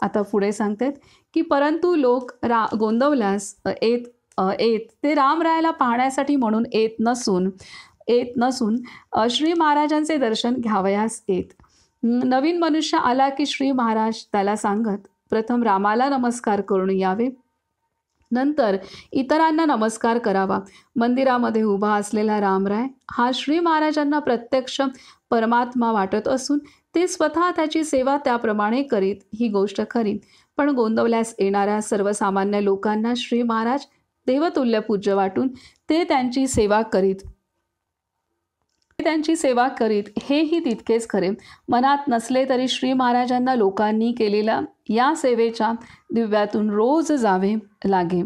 आता पुढे सांगतात की परंतु लोक गोंदवल्यास येत ते रामरायाला पाहण्यासाठी म्हणून येत नसून श्री महाराजांचे दर्शन घ्यावयास येत. नवीन मनुष्य आला की श्री महाराज त्याला सांगत प्रथम रामाला नमस्कार करून यावे, नंतर इतरांना नमस्कार करावा. मंदिरामध्ये उभा असलेला रामराय हा श्री महाराजांना प्रत्यक्ष परमात्मा वाटत असून ते स्वतः त्याची सेवा त्याप्रमाणे करीत ही गोष्ट खरी. पण गोंदवल्यास येणाऱ्या सर्वसामान्य लोकांना श्री महाराज देवतुल्य पूज्य वाटून ते त्यांची सेवा करीत हेही तितकेच खरे. मनात नसले तरी श्री महाराजांना लोकांनी केलेल्या या सेवेच्या दिव्यातून रोज जावे लागे.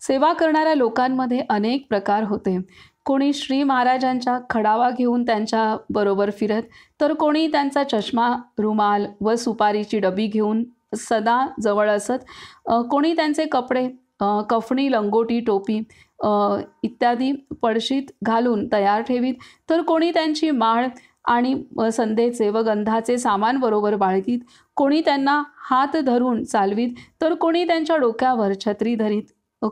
सेवा करणाऱ्या लोकांमध्ये अनेक प्रकार होते. कोणी श्री महाराजांचा खडावा घेऊन त्यांच्या बरोबर फिरत, तर कोणी त्यांचा चष्मा, रुमाल व सुपारीची डबी घेऊन सदा जवळ असत, कोणी त्यांचे कपडे, कफणी, लंगोटी, टोपी इत्यादी पडशीत घालून तयार ठेवीत, तर कोणी त्यांची माळ आणि संध्येचे व गंधाचे सामान बरोबर बाळगीत, कोणी त्यांना हात धरून चालवीत, तर कोणी त्यांच्या डोक्यावर छत्री धरीत,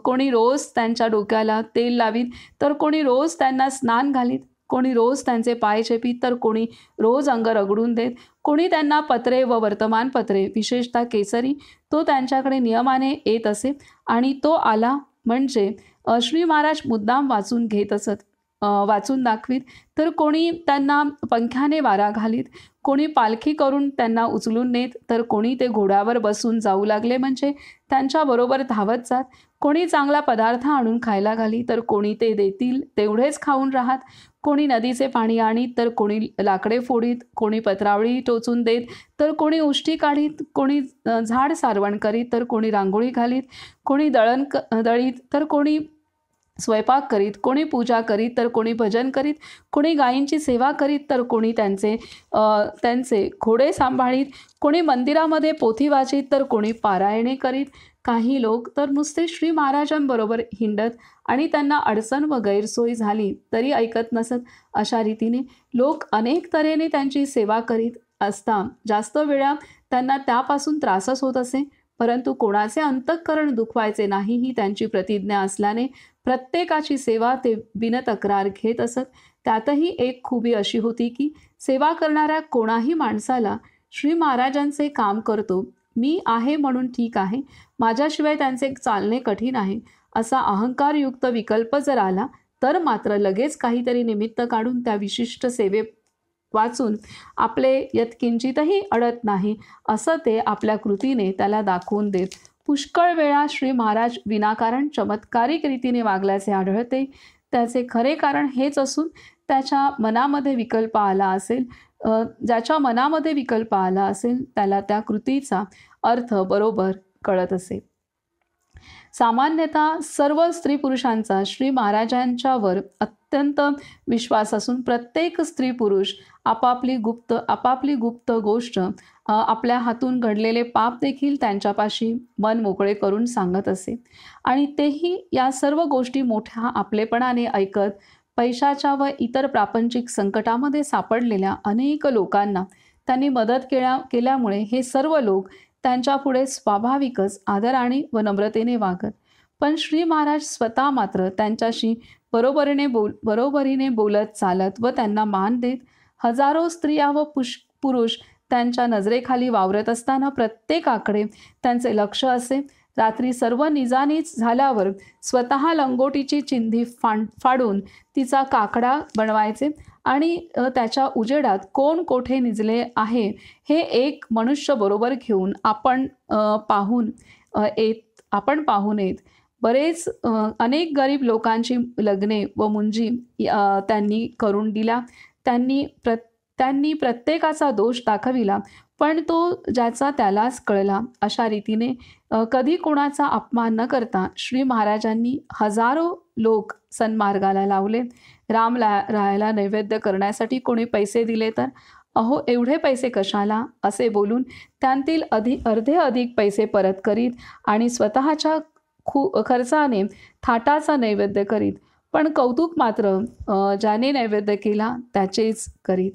कोणी रोज त्यांच्या डोक्याला तेल लावीत, तर कोणी रोज त्यांना स्नान घालीत, कोणी रोज त्यांचे पाय चेपीत, तर कोणी रोज अंग रगडून देत, कोणी त्यांना पत्रे व वर्तमानपत्रे, विशेषतः केसरी, तो त्यांच्याकडे नियमाने येत असे, आणि तो आला म्हणजे श्री महाराज मुद्दाम वाचून घेत असत, वाचून दाखवीत, तर कोणी त्यांना पंख्याने वारा घालीत, कोणी पालखी करून त्यांना उचलून नेत, तर कोणी ते घोड्यावर बसून जाऊ लागले म्हणजे त्यांच्याबरोबर धावत जात, कोणी चांगला पदार्थ आणून खायला घाली, तर कोणी ते देतील तेवढेच खाऊन राहत, कोणी नदीचे पाणी आणीत, तर कोणी लाकडे फोडीत, कोणी पत्रावळी टोचून देत, तर कोणी उष्टी काढीत, कोणी झाड सारवण करीत, तर कोणी रांगोळी घालीत, कोणी दळीत, तर कोणी स्वयंपाक करीत, कोणी पूजा करीत, तर कोणी भजन करीत, कोणी गायींची सेवा करीत, तर कोणी त्यांचे घोडे सांभाळीत, कोणी मंदिरामध्ये पोथी वाचित, तर कोणी पारायणे करीत. काही लोक तर नुसते श्री महाराजांबरोबर हिंडत आणि त्यांना अडचण व गैरसोय झाली तरी ऐकत नसत. अशा रीतीने लोक अनेक तऱ्हेने त्यांची सेवा करीत असता जास्त वेळा त्यांना त्यापासून त्रासच होत असे. परंतु कोणाचे अंतःकरण दुखवायचे नाही ही त्यांची प्रतिज्ञा असल्याने प्रत्येकाची सेवा ते बिनतक्रार घेत असत. त्यातही एक खूबी अशी होती की सेवा करणाऱ्या कोणाही माणसाला श्री महाराजांचे काम करतो, मी आहे म्हणून ठीक आहे, माझ्याशिवाय त्यांचे चालणे कठीण आहे, असा अहंकारयुक्त विकल्प जर आला तर मात्र लगेच काहीतरी निमित्त काढून त्या विशिष्ट सेवे वाचून आपले यत्किंचितही अडत नाही असं ते आपल्या कृतीने त्याला दाखवून देत. पुष्कळ वेळा श्री महाराज विनाकारण चमत्कारिक रीतीने वागल्याचे आढळते. त्याचे खरे कारण हेच असून त्याच्या मनामध्ये विकल्प आला असेल, ज्याच्या मनामध्ये विकल्प आला असेल त्याला त्या कृतीचा अर्थ बरोबर कळत असे. सामान्यतः सर्व स्त्री पुरुषांचा श्री महाराजांच्यावर अत्यंत विश्वास असून प्रत्येक स्त्री पुरुष आपापली गुप्त गोष्ट, आपल्या हातून घडलेले पाप देखील त्यांच्यापाशी मन मोकळे करून सांगत असे. आणि तेही या सर्व गोष्टी मोठ्या आपलेपणाने ऐकत पैशाच्या व इतर प्रापंचिक संकटामध्ये सापडलेल्या अनेक लोकांना त्यांनी मदत केल्यामुळे हे सर्व लोक त्यांच्यापुढे स्वाभाविकच आदराने व नम्रतेने वागत. पण श्री महाराज स्वतः मात्र त्यांच्याशी बरोबरीने बोलत चालत व त्यांना मान देत हजारो स्त्रिया व पुरुष त्यांच्या नजरेखाली वावरत असताना प्रत्येकाकडे त्यांचे लक्ष असे. रात्री सर्व निजानीज झाल्यावर स्वतः लंगोटीची चिंधी फाडून तिचा काकडा बनवायचे आणि त्याच्या उजेडात कोण कोठे निजले आहे हे एक मनुष्य बरोबर घेऊन आपण पाहून येत. बरेच अनेक गरीब लोकांची लग्ने व मुंजी त्यांनी करून दिल्या. त्यांनी प्रत्येकाचा दोष दाखविला, पण तो ज्याचा त्यालाच कळला. अशा रीतीने कधी कोणाचा अपमान न करता श्री महाराजांनी हजारो लोक सन्मार्गाला लावले. रायाला नैवेद्य करण्यासाठी कोणी पैसे दिले तर अहो एवढे पैसे कशाला असे बोलून त्यांतील अर्धे अधिक पैसे परत करीत आणि स्वतःच्या खर्चाने थाटाचा नैवेद्य करीत, पण कौतुक मात्र ज्याने नैवेद्य केला त्याचेच करीत.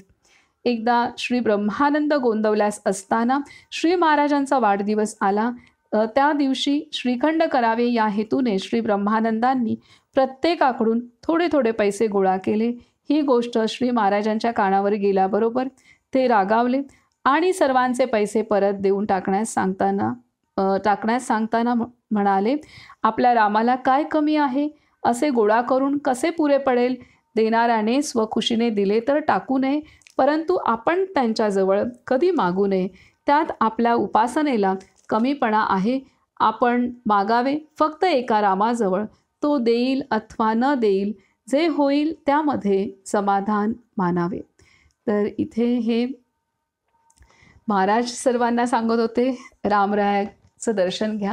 एकदा श्री ब्रह्मानंद गोंदवल्यास असताना श्री महाराजांचा वाढदिवस आला. त्या दिवशी श्रीखंड करावे या हेतूने श्री ब्रह्मानंदांनी प्रत्येकाकडून थोडे थोडे पैसे गोळा केले. ही गोष्ट श्री महाराजांच्या कानावर गेल्याबरोबर ते रागावले आणि सर्वांचे पैसे परत देऊन टाकण्यास सांगताना म्हणाले, आपल्या रामाला काय कमी आहे? असे गोळा करून कसे पुरे पडेल? देणाऱ्याने स्वखुशीने दिले तर टाकू नये, परंतु आपण त्यांच्याजवळ कधी मागू नये. त्यात आपल्या उपासनेला कमीपणा आहे. आपण मागावे फक्त एका रामाजवळ. तो देईल अथवा न देईल, जे होईल त्यामध्ये समाधान मानावे. तर इथे हे महाराज सर्वांना सांगत होते, रामरायाचं दर्शन घ्या,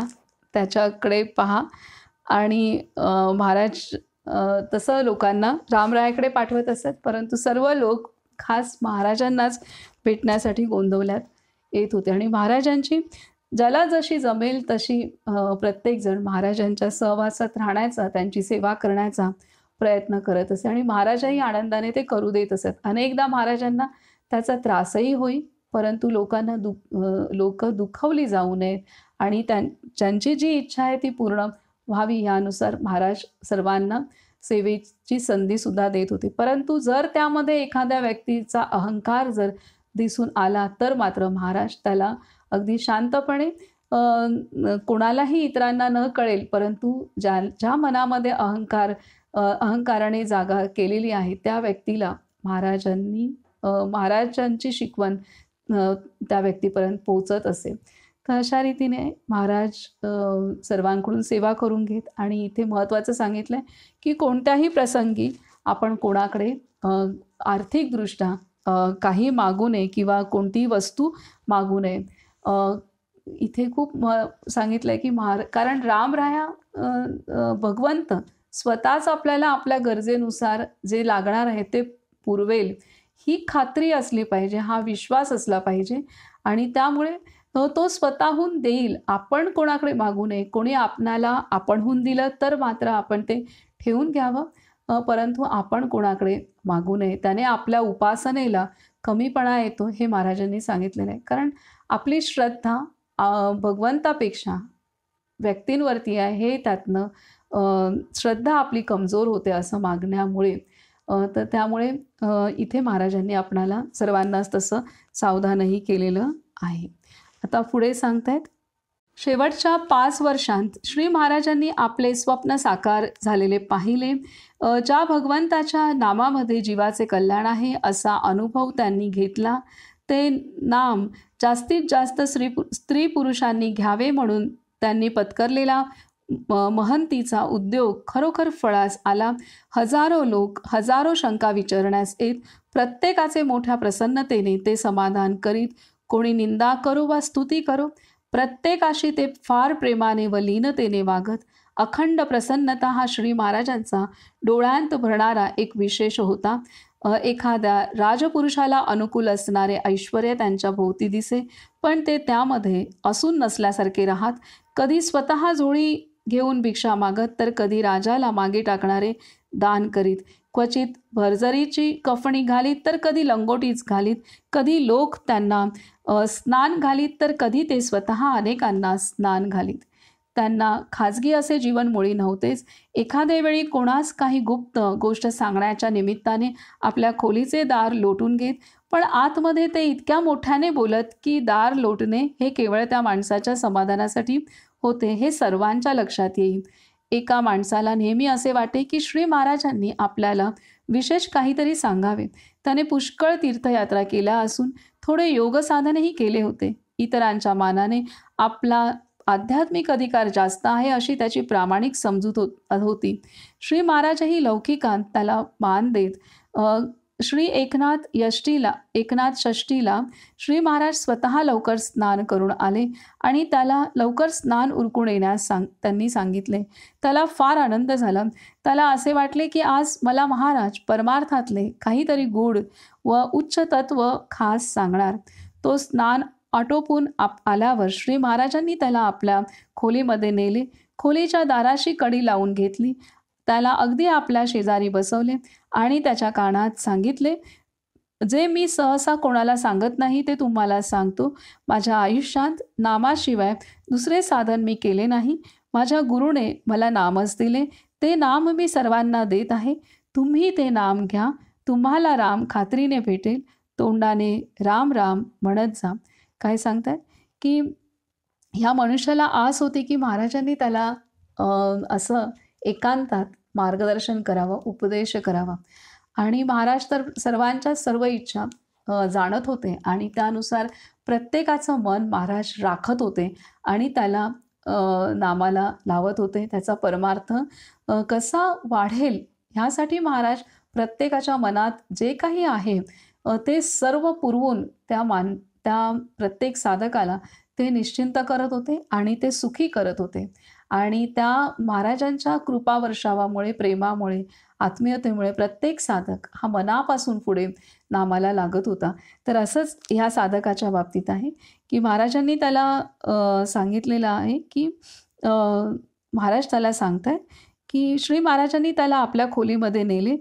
त्याच्याकडे पहा. आणि महाराज तसं लोकांना रामरायाकडे पाठवत असत, परंतु सर्व लोक खास महाराजांनाच भेटण्यासाठी गोंदवल्यात येत होते. आणि महाराजांची ज्याला जशी जमेल तशी प्रत्येकजण महाराजांच्या सहवासात राहण्याचा, त्यांची सेवा करण्याचा प्रयत्न करत असे आणि महाराजही आनंदाने ते करू देत असत. अनेकदा महाराजांना त्याचा त्रासही होई, परंतु लोक दुखावली जाऊ नयेत आणि त्यांची जी इच्छा आहे ती पूर्ण व्हावी यानुसार महाराज सर्वांना सेवेची संधीसुद्धा देत होते. परंतु जर त्यामध्ये एखाद्या व्यक्तीचा अहंकार जर दिसून आला तर मात्र महाराज त्याला अगदी शांतपणे कोणालाही इतरांना न कळेल, परंतु ज्या मनामध्ये अहंकाराने जागा केलेली आहे त्या व्यक्तीला महाराजांची शिकवण त्या व्यक्तीपर्यंत पोहोचत असे. तर अशा रीतीने महाराज सर्वांकडून सेवा करून घेत. आणि इथे महत्त्वाचं सांगितलं आहे की कोणत्याही प्रसंगी आपण कोणाकडे आर्थिकदृष्ट्या काही मागू नये किंवा कोणतीही वस्तू मागू नये. इथे खूप सांगितलं आहे की कारण रामराया भगवंत स्वतःच आपल्याला आपल्या गरजेनुसार जे लागणार आहे ते पुरवेल, ही खात्री असली पाहिजे, हा विश्वास असला पाहिजे. आणि त्यामुळे तो स्वतःहून देईल. आपण कोणाकडे मागू नये. कोणी आपणाला आपणहून दिलं तर मात्र आपण ते ठेवून घ्यावं, परंतु आपण कोणाकडे मागू नये. त्याने आपल्या उपासनेला कमीपणा येतो हे महाराजांनी सांगितलेलं आहे. कारण आपली श्रद्धा भगवंतापेक्षा व्यक्तींवरती आहे, हे त्यातनं श्रद्धा आपली कमजोर होते असं मागण्यामुळे. तर त्यामुळे इथे महाराजांनी आपणाला सर्वांनाच तसं सावधानही केलेलं आहे. आता पुढे सांगतायत, शेवटच्या 5 वर्षांत श्री महाराजांनी आपले स्वप्न साकार झालेले पाहिले. ज्या भगवंताच्या नामामध्ये जीवाचे कल्याण आहे असा अनुभव त्यांनी घेतला. ते नाम जास्तीत जास्त स्त्री पुरुषांनी घ्यावे म्हणून त्यांनी पत्करलेला महंतीचा उद्योग खरोखर फळास आला. हजारो लोक हजारो शंका विचारण्यास येत. प्रत्येकाचे मोठ्या प्रसन्नतेने ते समाधान करीत. कोणी निंदा करो वा स्तुती करो, प्रत्येकाशी ते फार प्रेमाने व लीनतेने वागत. अखंड प्रसन्नता हा श्री महाराजांचा डोळ्यांत भरणारा एक विशेष होता. एखाद्या राजपुरुषाला अनुकूल असणारे ऐश्वर्य त्यांच्या भोवती दिसे, पण ते त्यामध्ये असून नसल्यासारखे राहत. कधी स्वतः झोळी घेऊन भिक्षा मागत, तर कधी राजाला मागे टाकणारे दान करीत. क्वचित भरजरीची कफणी घालीत, तर कधी लंगोटीच घालीत. कधी लोक त्यांना स्नान घालीत, तर कधी ते स्वतः अनेकांना स्नान घालीत. त्यांना खाजगी असे जीवन मुळी नव्हतेच. एखाद्या वेळी कोणास काही गुप्त गोष्ट सांगण्याच्या निमित्ताने आपल्या खोलीचे दार लोटून घेत, पण आतमध्ये ते इतक्या मोठ्याने बोलत की दार लोटणे हे केवळ त्या माणसाच्या समाधानासाठी होते हे सर्वांच्या लक्षात येईल. एका माणसाला नेहमी असे वाटे की श्री महाराजांनी आपल्याला विशेष काहीतरी सांगावे. त्याने पुष्कळ तीर्थयात्रा केल्या असून थोडे योगसाधनही केले होते. इतरांच्या मानाने आपला आध्यात्मिक अधिकार जास्त आहे अशी त्याची प्रामाणिक समजूत होती. श्री महाराजही लौकिकांत त्याला मान देत. श्री एकनाथ षष्टीला श्री महाराज स्वतः लवकर स्नान करून आले आणि त्याला लवकर स्नान उरकून येण्यास त्यांनी सांगितले. त्याला फार आनंद झाला. त्याला असे वाटले की आज मला महाराज परमार्थातले काहीतरी गूढ व उच्च तत्व खास सांगणार. तो स्नान आटोपून आल्यावर श्री महाराजांनी त्याला आपल्या खोलीमध्ये नेले. खोलीच्या दाराशी कडी लावून घेतली. त्याला अगदी आपल्या शेजारी बसवले आणि त्याच्या कानात सांगितले, जे मी सहसा कोणाला सांगत नाही ते तुम्हाला सांगतो. माझ्या आयुष्यात नामाशिवाय दुसरे साधन मी केले नाही. माझ्या गुरुने मला नामच दिले. ते नाम मी सर्वांना देत आहे. तुम्ही ते नाम घ्या. तुम्हाला राम खात्रीने भेटेल. तोंडाने राम राम म्हणत जा. काय सांगतात की ह्या मनुष्याला आस होती की महाराजांनी त्याला असं एकांतात मार्गदर्शन करावं, उपदेश करावा. आणि महाराज तर सर्वांच्या सर्व इच्छा जाणत होते आणि त्यानुसार प्रत्येकाचं मन महाराज राखत होते आणि त्याला नामाला लावत होते. त्याचा परमार्थ कसा वाढेल ह्यासाठी महाराज प्रत्येकाच्या मनात जे काही आहे ते सर्व पुरवून त्या प्रत्येक साधकाला ते निश्चिंत करत होते आणि ते सुखी करत होते. आणि त्या महाराजांच्या कृपावर्षावामुळे, प्रेमामुळे, आत्मीयतेमुळे प्रत्येक साधक हा मनापासून पुढे नामाला लागत होता. तर असंच ह्या साधकाच्या बाबतीत आहे की महाराजांनी त्याला सांगितलेलं आहे की महाराज त्याला सांगतायत की श्री महाराजांनी त्याला आपल्या खोलीमध्ये नेले.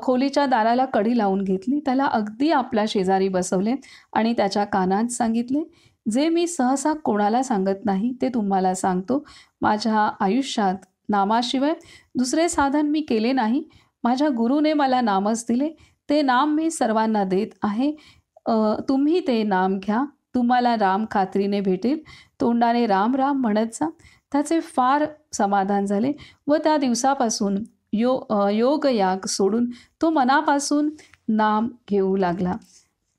खोलीच्या दाराला कडी लावून घेतली. त्याला अगदी आपल्या शेजारी बसवले आणि त्याच्या कानात सांगितले, जे मी सहसा कोणाला सांगत नाही ते तुम्हाला सांगतो. माझ्या आयुष्यात नामाशिवाय दुसरे साधन मी केले नाही. माझ्या गुरुने मला नामच दिले. ते नाम मी सर्वांना देत आहे. तुम्ही ते नाम घ्या. तुम्हाला राम खात्रीने भेटेल. तोंडाने राम राम म्हणत जा. त्याचे फार समाधान झाले व त्या दिवसापासून योगयाग सोडून तो मनापासून नाम घेऊ लागला.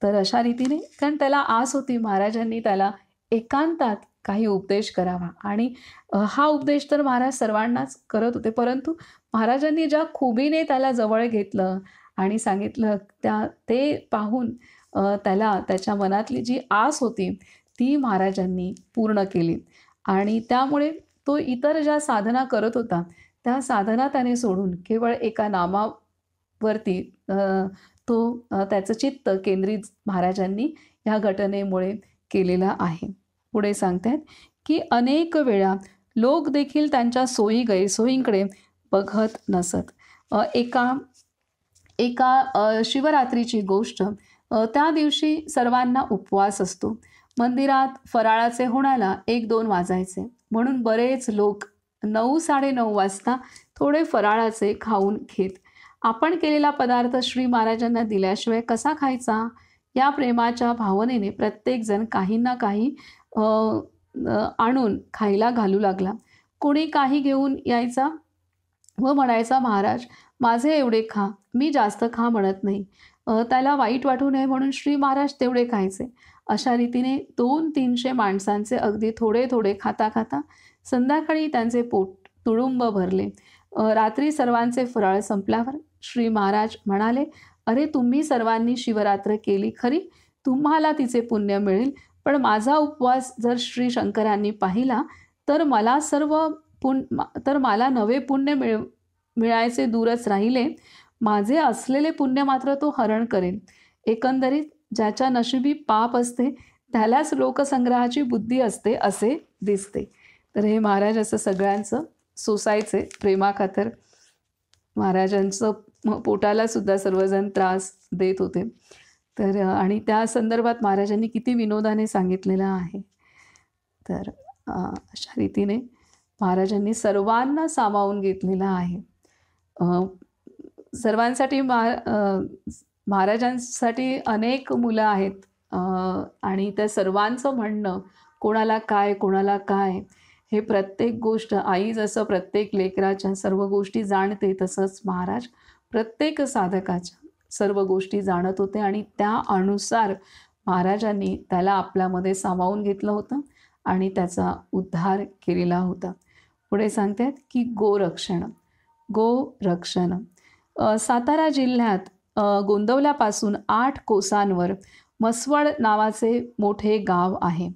तर अशा रीतीने कारण त्याला आस होती महाराजांनी त्याला एकांतात काही उपदेश करावा आणि हा उपदेश तर महाराज सर्वांनाच करत होते. परंतु महाराजांनी ज्या खुबीने त्याला जवळ घेतलं आणि सांगितलं ते पाहून त्याला त्याच्या मनातली जी आस होती ती महाराजांनी पूर्ण केली आणि त्यामुळे तो इतर ज्या साधना करत होता त्या साधना त्याने सोडून केवळ एका नामावरती त्याचं चित्त केंद्रित महाराजांनी ह्या घटनेमुळे केलेलं आहे. पुढे सांगतात की अनेक वेळा लोक देखील त्यांच्या सोयी गैरसोयींकडे बघत नसत. एका शिवरात्रीची गोष्ट. त्या दिवशी सर्वांना उपवास असतो. मंदिरात फराळाचे होण्याला 1-2 वाजायचे म्हणून बरेच लोक 9-9:30 वाजता थोडे फराळाचे खाऊन घेत. आपण केलेला पदार्थ श्री महाराजांना दिल्याशिवाय कसा खायचा या प्रेमाच्या भावनेने प्रत्येकजण काही ना काही आणून खायला घालू लागला. कोणी काही घेऊन यायचा व म्हणायचा, महाराज माझे एवढे खा, मी जास्त खा म्हणत नाही. त्याला वाईट वाटू नये म्हणून श्री महाराज तेवढे खायचे. अशा रीतीने 200-300 माणसांचे अगदी थोडे थोडे खाता खाता संध्याकाळी त्यांचे पोट तुडुंब भरले. रात्री सर्वांचे फराळ संपल्यावर श्री महाराज म्हणाले, अरे तुम्ही सर्वांनी शिवरात्र केली खरी, तुम्हाला तिचे पुण्य मिळेल, पण माझा उपवास जर श्री शंकरांनी पाहिला तर मला नवे पुण्य मिळायचे दूरच राहिले. माझे असलेले पुण्य मात्र तो हरण करेल. एकंदरीत ज्याच्या नशिबी पाप असते त्यालाच लोकसंग्रहाची बुद्धी असते असे दिसते. तर हे महाराज असं सगळ्यांचं सोसायचे प्रेमाखातर. महाराजांचं पोटाला सुद्धा सर्वजण त्रास देत होते. तर आणि त्या संदर्भात महाराजांनी किती विनोदाने सांगितलेलं आहे. तर अशा रीतीने महाराजांनी सर्वांना सामावून घेतलेला आहे. अ, सर्वांसाठी महाराजांसाठी अनेक मुलं आहेत. अ, आणि त्या सर्वांचं म्हणणं कोणाला काय, कोणाला काय, हे प्रत्येक गोष्ट आई जसं प्रत्येक लेकराच्या सर्व गोष्टी जाणते, तसंच महाराज प्रत्येक साधकाच्या सर्व गोष्टी जाणत होते आणि त्या अनुसार महाराजांनी त्याला आपल्यामध्ये सामावून घेतलं होतं आणि त्याचा उद्धार केलेला होता. पुढे सांगतात की गोरक्षण. गोरक्षण सातारा जिल्ह्यात गोंदवल्यापासून 8 कोसांवर मसवड नावाचे मोठे गाव आहे.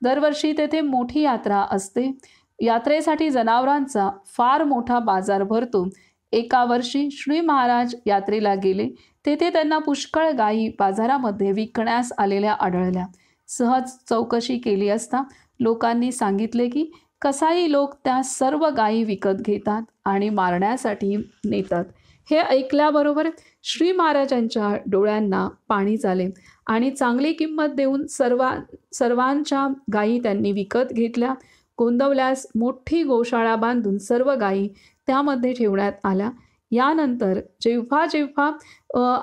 दरवर्षी तेथे मोठी यात्रा असते. यात्रेसाठी जनावरांचा फार मोठा बाजार भरतो. एका वर्षी श्री महाराज यात्रेला गेले. तेथे त्यांना पुष्कळ गायी बाजारामध्ये विकण्यास आलेल्या आढळल्या. सहज चौकशी केली असता लोकांनी सांगितले की कसाई लोक त्या सर्व गायी विकत घेतात आणि मारण्यासाठी नेतात. हे ऐकल्याबरोबर श्री महाराजांच्या डोळ्यांना पाणी आले आणि चांगली किंमत देऊन सर्वांच्या गायी त्यांनी विकत घेतल्या. गोंदवल्यास मोठी गोशाळा बांधून सर्व गायी त्यामध्ये ठेवण्यात आल्या. यानंतर जेव्हा जेव्हा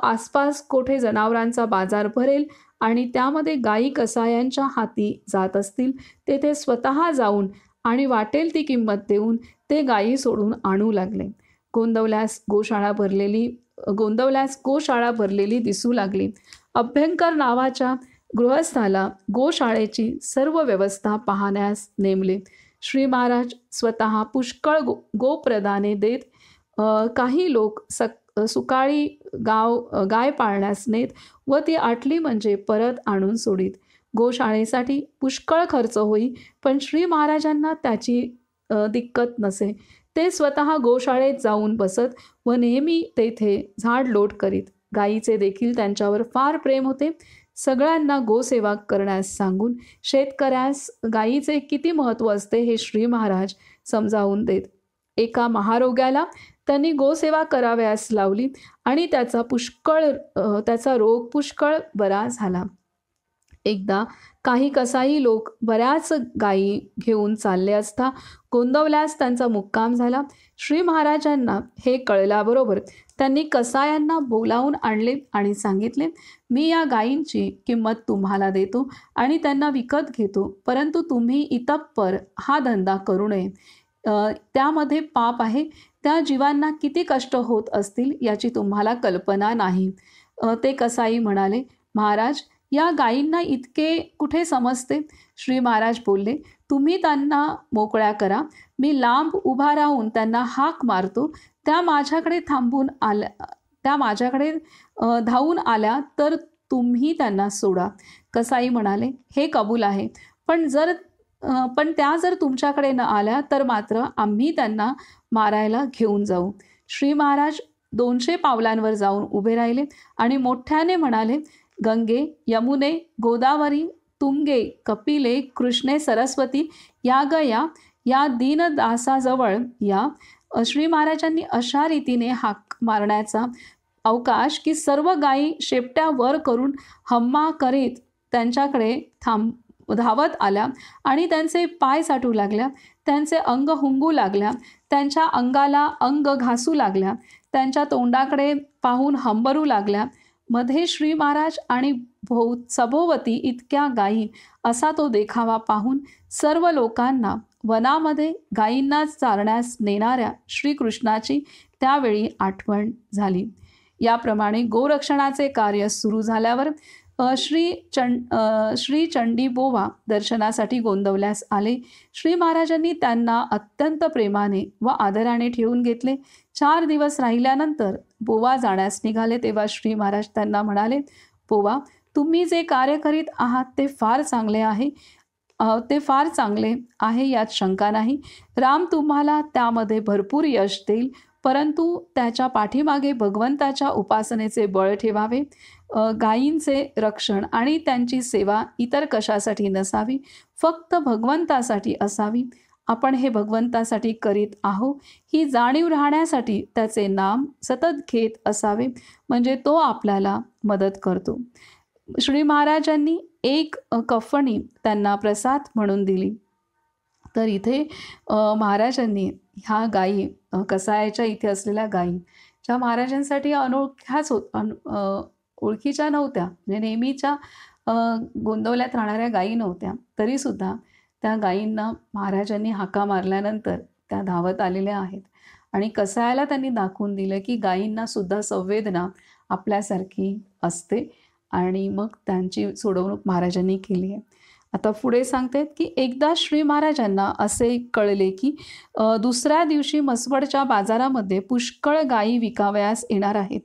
आसपास कोठे जनावरांचा बाजार भरेल आणि त्यामध्ये गायी कसायांच्या हाती जात असतील, तेथे स्वतः जाऊन आणि वाटेल ती किंमत देऊन ते गायी सोडून आणू लागले. गोंदवल्यास गोशाळा भरलेली दिसू लागली. अभ्यंकर नावाच्या गृहस्थाला गोशाळेची सर्व व्यवस्था पाहण्यास नेमले. श्री महाराज स्वतः पुष्कळ गोप्रदाने देत. काही लोक सुकाळी गाय पाळण्यास नेत व ती आटली म्हणजे परत आणून सोडीत. गोशाळेसाठी पुष्कळ खर्च होई, पण श्री महाराजांना त्याची दिक्कत नसे. ते स्वतः गोशाळेत जाऊन बसत व नेहमी तेथे झाडलोट करीत. गायीचे देखील त्यांच्यावर फार प्रेम होते. सगळ्यांना गोसेवा करण्यास सांगून शेतकऱ्यास गायीचे किती महत्त्व असते हे श्री महाराज समजावून देत. एका महारोग्याला त्यांनी गोसेवा करावयास लावली आणि त्याचा रोग पुष्कळ बरा झाला. एकदा काही कसाई लोक बऱ्याच गायी घेऊन चालले असता गोंदवल्यास त्यांचा मुक्काम झाला. श्री महाराजांना हे कळल्याबरोबर त्यांनी कसायांना बोलावून आणले आणि सांगितले, मी या गायींची किंमत तुम्हाला देतो आणि त्यांना विकत घेतो, परंतु तुम्ही इतप्पर हा धंदा करू नये. त्यामध्ये पाप आहे. त्या जीवांना किती कष्ट होत असतील याची तुम्हाला कल्पना नाही. ते कसाई म्हणाले, महाराज, या गायींना इतके कुठे समजते? श्री महाराज बोलले, तुम्ही त्यांना मोकळ्या करा. मी लांब उभा राहून त्यांना हाक मारतो. त्या माझ्याकडे धावून आल्या तर तुम्ही त्यांना सोडा. कसाई म्हणाले, हे कबूल आहे, पण त्या जर तुमच्याकडे न आल्या तर मात्र आम्ही त्यांना मारायला घेऊन जाऊ. श्री महाराज 200 पावलांवर जाऊन उभे राहिले आणि मोठ्याने म्हणाले, गंगे, यमुने, गोदावरी, तुंगे, कपिले, कृष्णे, सरस्वती, या दीनदासाजवळ या. श्री महाराजांनी अशा रीतीने हाक मारण्याचा अवकाश की सर्व गायी शेपट्या वर करून हम्मा करीत त्यांच्याकडे धावत आल्या आणि त्यांचे पाय चाटू लागल्या, त्यांचे अंग हुंगू लागल्या, त्यांच्या अंगाला अंग घासू लागल्या, त्यांच्या तोंडाकडे पाहून हंबरू लागल्या. मध्ये श्री महाराज आणि सभोवती इतक्या गायी असा तो देखावा पाहून सर्व लोकांना वनामध्ये गायींना चारण्यास नेणाऱ्या श्रीकृष्णाची त्यावेळी आठवण झाली. याप्रमाणे गोरक्षणाचे कार्य सुरू झाल्यावर श्री चंडीबोवा दर्शनासाठी गोंदवल्यास आले. श्री महाराजांनी त्यांना अत्यंत प्रेमाने व आदराने ठेवून घेतले. 4 दिवस राहिल्यानंतर बोवा जाण्यास निघाले तेव्हा श्री महाराज त्यांना म्हणाले, बोवा, तुम्ही जे कार्य करीत आहात ते फार चांगले आहे, यात शंका नाही. राम तुम्हाला त्यामध्ये भरपूर यश देईल, परंतु त्याच्या पाठीमागे भगवंताच्या उपासनेचे बळ ठेवावे. गायींचे रक्षण आणि त्यांची सेवा इतर कशासाठी नसावी, फक्त भगवंतासाठी असावी. आपण हे भगवंतासाठी करीत आहो ही जाणीव राहण्यासाठी त्याचे नाम सतत घेत असावे, म्हणजे तो आपल्याला मदत करतो. श्री महाराजांनी एक कफणी त्यांना प्रसाद म्हणून दिली. तर इथे महाराजांनी ह्या गायी कसायाच्या इथे असलेल्या गायी ज्या महाराजांसाठी अनोळख्याच ओळखीच्या नव्हत्या, म्हणजे नेहमीच्या गोंदवल्यात राहणाऱ्या गायी नव्हत्या, तरीसुद्धा त्या गायींना महाराजांनी हाका मारल्यानंतर त्या धावत आलेल्या आहेत आणि कसायाला त्यांनी दाखवून दिलं की गायींना सुद्धा संवेदना आपल्यासारखी असते आणि मग त्यांची सोडवणूक महाराजांनी केली आहे. आता पुढे सांगतात की एकदा श्री महाराजांना असे कळले की दुसऱ्या दिवशी म्हसवडच्या बाजारामध्ये पुष्कळ गायी विकावयास येणार आहेत,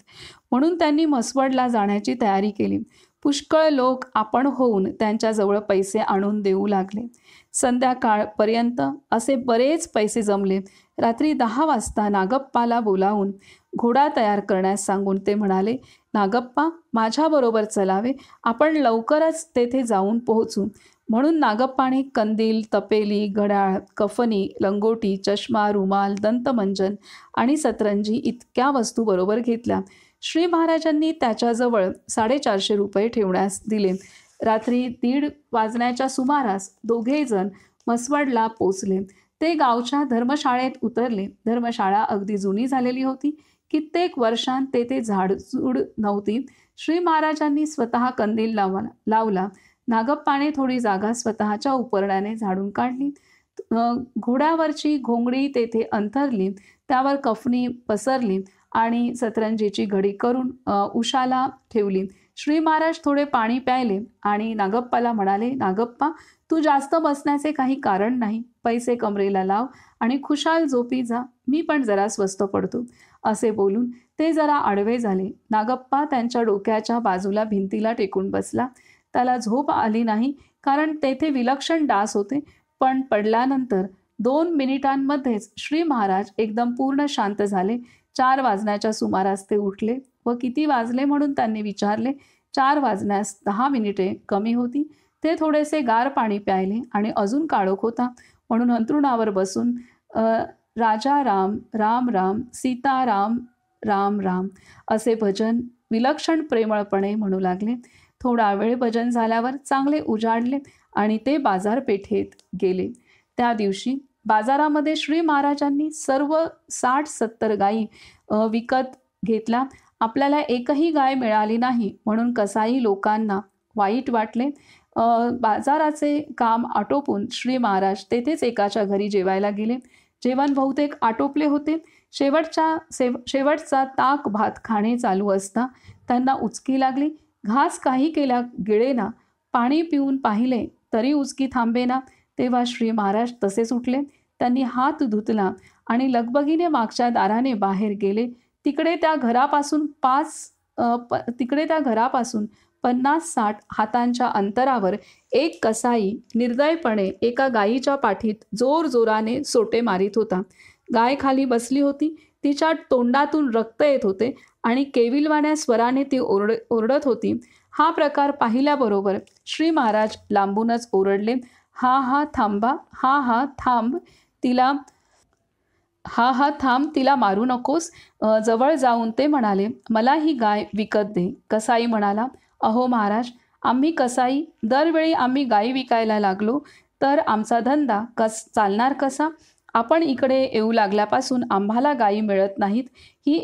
म्हणून त्यांनी म्हसवडला जाण्याची तयारी केली. पुष्कळ लोक आपण होऊन त्यांच्याजवळ पैसे आणून देऊ लागले. संध्याकाळपर्यंत असे बरेच पैसे जमले. रात्री 10 वाजता नागप्पाला बोलावून घोडा तयार करण्यास सांगून ते म्हणाले, नागप्पा, माझ्याबरोबर चलावे, आपण लवकरच तेथे जाऊन पोहोचू. म्हणून नागप्पाने कंदील, तपेली, घड्याळ, कफनी, लंगोटी, चष्मा, रुमाल, दंतमंजन आणि सतरंजी इतक्या वस्तू बरोबर घेतल्या. श्री महाराजांनी त्याच्याजवळ 450 रुपये ठेवण्यास दिले. रात्री 1:30 वाजण्याच्या सुमारास दोघेजण म्हसवडला पोचले. ते गावच्या धर्मशाळेत उतरले. धर्मशाळा अगदी जुनी झालेली होती. कित्येक वर्षांत तेथे झाडझूड नव्हती. श्री महाराजांनी स्वतः कंदील लावला. नागप्पाने थोडी जागा स्वतःच्या उपरण्याने झाडून काढली. घोड्यावरची घोंगडी तेथे अंथरली. त्यावर कफनी पसरली आणि सतरंजीची घडी करून उशाला ठेवली. श्री महाराज थोडे पाणी प्यायले आणि नागप्पाला म्हणाले, नागप्पा, तू जास्त बसण्याचे काही कारण नाही. पैसे कमरेला लाव आणि खुशाल झोपी जा. मी पण जरा स्वस्त पडतो. असे बोलून ते जरा आडवे झाले. नागप्पा त्यांच्या डोक्याच्या बाजूला भिंतीला टेकून बसला. त्याला झोप आली नाही, कारण तेथे विलक्षण डास होते. पण पडल्यानंतर 2 मिनिटांमध्येच श्री महाराज एकदम पूर्ण शांत झाले. 4 वाजण्याच्या सुमारास ते उठले व किती वाजले म्हणून त्यांनी विचारले. 4 वाजण्यास 10 मिनिटे कमी होती. ते थोडेसे गार पाणी प्यायले आणि अजून काळोख होता म्हणून अंथरुणावर बसून राजा राम राम राम, सीता राम राम राम असे भजन विलक्षण प्रेमळपणे म्हणू लागले. थोडा वेळ भजन झाल्यावर चांगले उजाडले आणि ते बाजारपेठेत गेले. त्या दिवशी बाजारामध्ये श्री महाराजांनी सर्व 60-70 गायी विकत घेतल्या. आपल्याला एकही गाय मिळाली नाही म्हणून कसाई लोकांना वाईट वाटले. बाजाराचे काम आटोपून श्री महाराज तेथेच एकाच्या घरी जेवायला गेले. जेवण बहुतेक आटोपले होते. शेवटचा ताक भात खाणे चालू असता त्यांना उचकी लागली. घास काही केल्या गिळेना. पाणी पिऊन पाहिले तरी उचकी थांबेना. तेव्हा श्री महाराज तसेच उठले. त्यांनी हात धुतला आणि लगबगीने मागच्या दाराने बाहेर गेले. तिकडे त्या घरापासून 50-60 हातांच्या अंतरावर एक कसाई निर्दयपणे एका गायीच्या पाठीत जोरजोराने सोटे मारित होता. गाय खाली बसली होती. तिच्या तोंडातून रक्त येत होते आणि केविलवाण्या स्वराने ती ओरडत होती. हा प्रकार पाहिल्याबरोबर श्री महाराज लांबूनच ओरडले, हा हा थांबा, हा हा थांब, तिला मारू नकोस. जवळ जाऊन ते म्हणाले, मला ही गाय विकत दे. कसाई म्हणाला, अहो महाराज, आम्ही कसाई, दरवेळी आम्ही गायी विकायला लागलो तर आमचा धंदा चालणार कसा? आपण इकडे येऊ लागल्यापासून आम्हाला गायी मिळत नाहीत. ही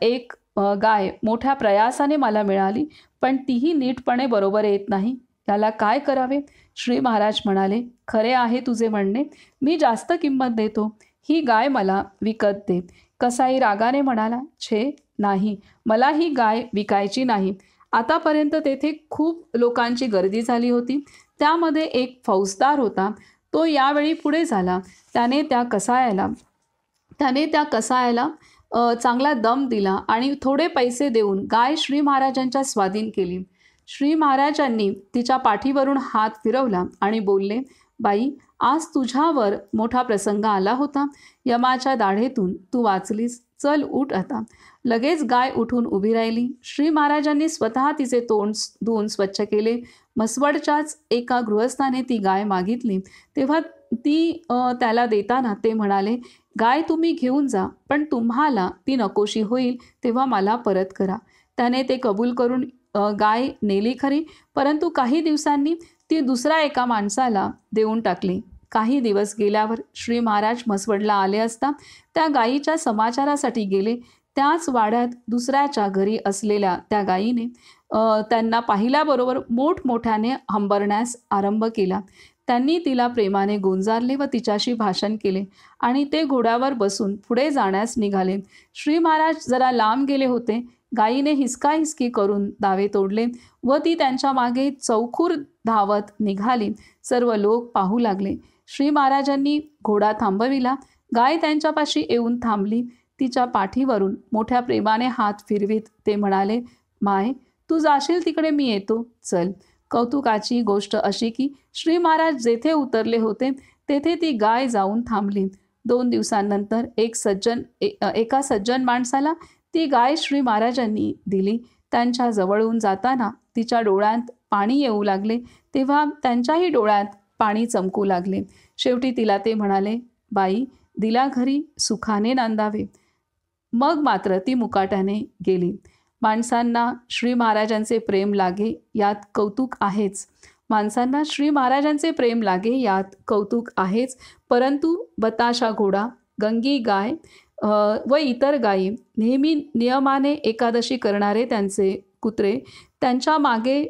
एक गाय मोठ्या प्रयासाने मला मिळाली, पण तीही नीटपणे बरोबर येत नाही. त्याला काय करावे? श्री महाराज म्हणाले, खरे आहे तुझे म्हणणे, मी जास्त किंमत देतो. ही गाय मला विकत दे. कसाई रागाने म्हणाला, छे नाही, मला ही गाय विकायची नाही. आतापर्यंत तेथे खूप लोकांची गर्दी झाली होती. त्यामध्ये एक फौजदार होता. तो यावेळी पुढे झाला. त्याने त्या कसायाला चांगला दम दिला आणि थोडे पैसे देऊन गाय श्री महाराजांच्या स्वाधीन केली. श्री महाराजांनी तिच्या पाठीवरून हात फिरवला आणि बोलले, बाई, आज तुझ्यावर मोठा प्रसंग आला होता. यमाच्या दाढेतून तू वाचलीस. चल उठ आता. लगेच गाय उठून उभी राहिली. श्री महाराजांनी स्वतः तिचे तोंड धुवून स्वच्छ केले. म्हसवडच्याच एका गृहस्थाने ती गाय मागितली. तेव्हा ती त्याला देताना ते म्हणाले, गाय तुम्ही घेऊन जा, पण तुम्हाला ती नकोशी होईल तेव्हा मला परत करा. त्याने ते कबूल करून गाय नेली खरी, परंतु काही दिवसांनी ती दुसऱ्या एका माणसाला देऊन टाकली. काही दिवस गेल्यावर श्री महाराज म्हसवडला आले असता त्या गायीच्या समाचारासाठी गेले. त्याच वाड्यात दुसऱ्याच्या घरी असलेल्या त्या गायीने त्यांना पाहिल्याबरोबर मोठमोठ्याने हंबरण्यास आरंभ केला. त्यांनी तिला प्रेमाने गोंजारले व तिच्याशी भाषण केले आणि ते घोड्यावर बसून पुढे जाण्यास निघाले. श्री महाराज जरा लांब गेले होते. गायीने हिसकाहिसकी करून दावे तोडले व ती त्यांच्या मागे चौखूर धावत निघाली. सर्व लोक पाहू लागले. श्री महाराजांनी घोडा थांबविला. गाय त्यांच्यापाशी येऊन थांबली. तिच्या पाठीवरून मोठ्या प्रेमाने हात फिरवीत ते म्हणाले, माय, तू जाशील तिकडे मी येतो, चल. कौतुकाची गोष्ट अशी की श्री महाराज जेथे उतरले होते तेथे ती गाय जाऊन थांबली. 2 दिवसांनंतर एका सज्जन माणसाला ती गाय श्री महाराजांनी दिली. त्यांच्या जवळून जाताना तिच्या डोळ्यात पाणी येऊ लागले, तेव्हा त्यांच्याही डोळ्यात पाणी चमकू लागले. शेवटी तिला ते म्हणाले, बाई, दिला घरी सुखाने नांदावे. मग मात्र ती मुकाट्याने गेली. माणसांना श्री महाराजांचे प्रेम लागे यात कौतुक आहेच. माणसांना श्री महाराजांचे प्रेम लागे यात कौतुक आहेच. परंतु बताशा घोडा, गंगी गाय व इतर गायी, नेहमी नियमाने एकादशी करणारे त्यांचे कुत्रे, त्यांच्या मागे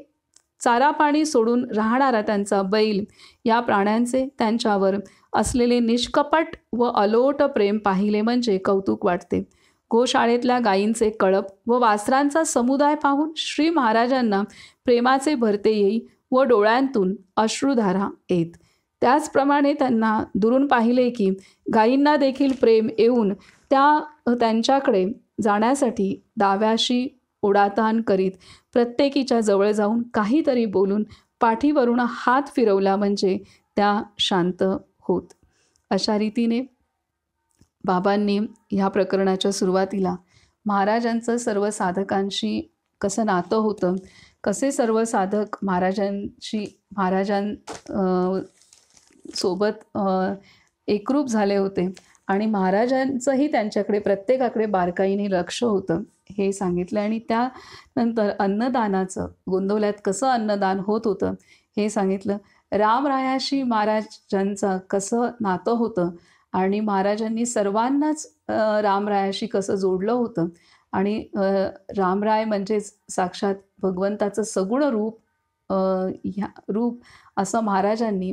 चारा पाणी सोडून राहणारा त्यांचा बैल, या प्राण्यांचे त्यांच्यावर असलेले निष्कपट व अलोट प्रेम पाहिले म्हणजे कौतुक वाटते. गोशाळेतल्या गायींचे कळप व वासरांचा समुदाय पाहून श्री महाराजांना प्रेमाचे भरते येई व डोळ्यांतून अश्रुधारा येत. त्याचप्रमाणे त्यांना दुरून पाहिले की गायींना देखील प्रेम येऊन त्यांच्याकडे जाण्यासाठी डाव्याशी ओढाताण करीत प्रत्येकीच्या जवळ जाऊन काहीतरी बोलून पाठीवरून हात फिरवला म्हणजे त्या शांत होत. अशा रीतीने बाबांनी ह्या प्रकरणाच्या सुरुवातीला महाराजांचं सर्व साधकांशी कसं नातं होतं, कसे सर्व साधक सोबत एकरूप झाले होते आणि महाराजांचंही त्यांच्याकडे प्रत्येकाकडे बारकाईने लक्ष होतं हे सांगितलं. आणि त्यानंतर अन्नदानाचं, गोंदवल्यात कसं अन्नदान होत होतं हे सांगितलं. रामरायाशी महाराजांचं कसं नातं होतं आणि महाराजांनी सर्वांनाच रामरायाशी कसं जोडलं होतं आणि रामराय म्हणजेच साक्षात भगवंताचं सगुण रूप असं महाराजांनी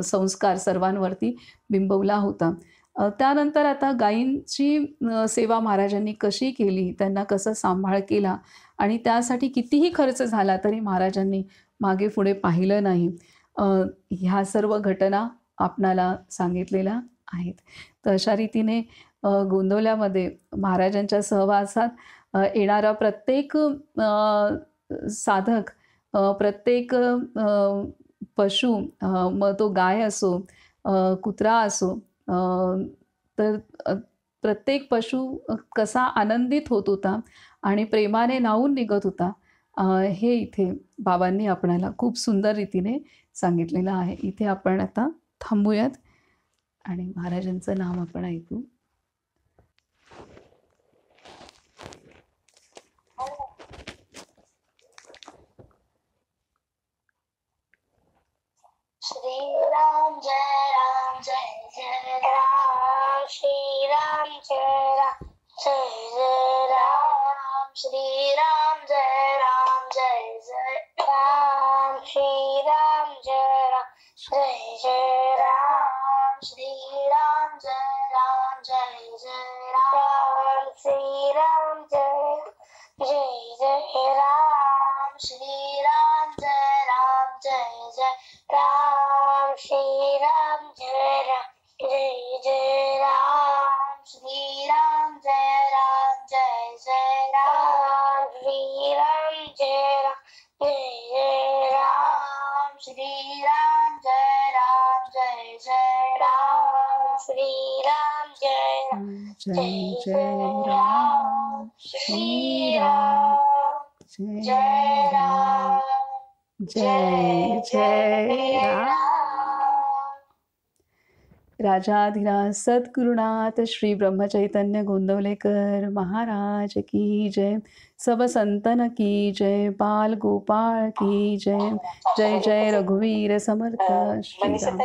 संस्कार सर्वांवरती बिंबवला होता. त्यानंतर आता गायींची सेवा महाराजांनी कशी केली, त्यांना कसं सांभाळ केला आणि त्यासाठी कितीही खर्च झाला तरी महाराजांनी मागे पुढे पाहिलं नाही, ह्या सर्व घटना आपणाला सांगितलेल्या आहेत. तर अशा रीतीने गोंदवल्यामध्ये महाराजांच्या सहवासात येणारा प्रत्येक साधक, प्रत्येक पशु, मग तो गाय असो, कुत्रा असो, तर प्रत्येक पशु कसा आनंदित होत होता आणि प्रेमाने न्हाऊन निघत होता, हे इथे बाबांनी आपणाला खूप सुंदर रीतीने सांगितलेलं आहे. इथे आपण आता थांबूयात आणि महाराजांचं नाम आपण ऐकू. श्रीराम जय राम जय जय राम, श्रीराम जय राम जय जय राम, श्रीराम जय राम जय जय राम, श्रीराम जय राम जय जय राम, श्रीराम जय राम जय जय राम, श्रीराम जय जय राम, श्रीराम जय राम जय जय राम, श्रीराम जय राम जय जय राम, श्रीराम जय राम जय जय राम, श्रीराम जय राम जय जय राम, श्रीराम जय राम जय जय राम, श्रीराम जय राम जय जय राम, श्रीराम जय राम जय जय राम. राजाधिराज सद्गुरुनाथ श्री ब्रह्मचैतन्य गोंदवलेकर महाराज की जय. सब संतन की जय. बाल गोपाळ की जय. जय जय रघुवीर समर्थ श्रीराम.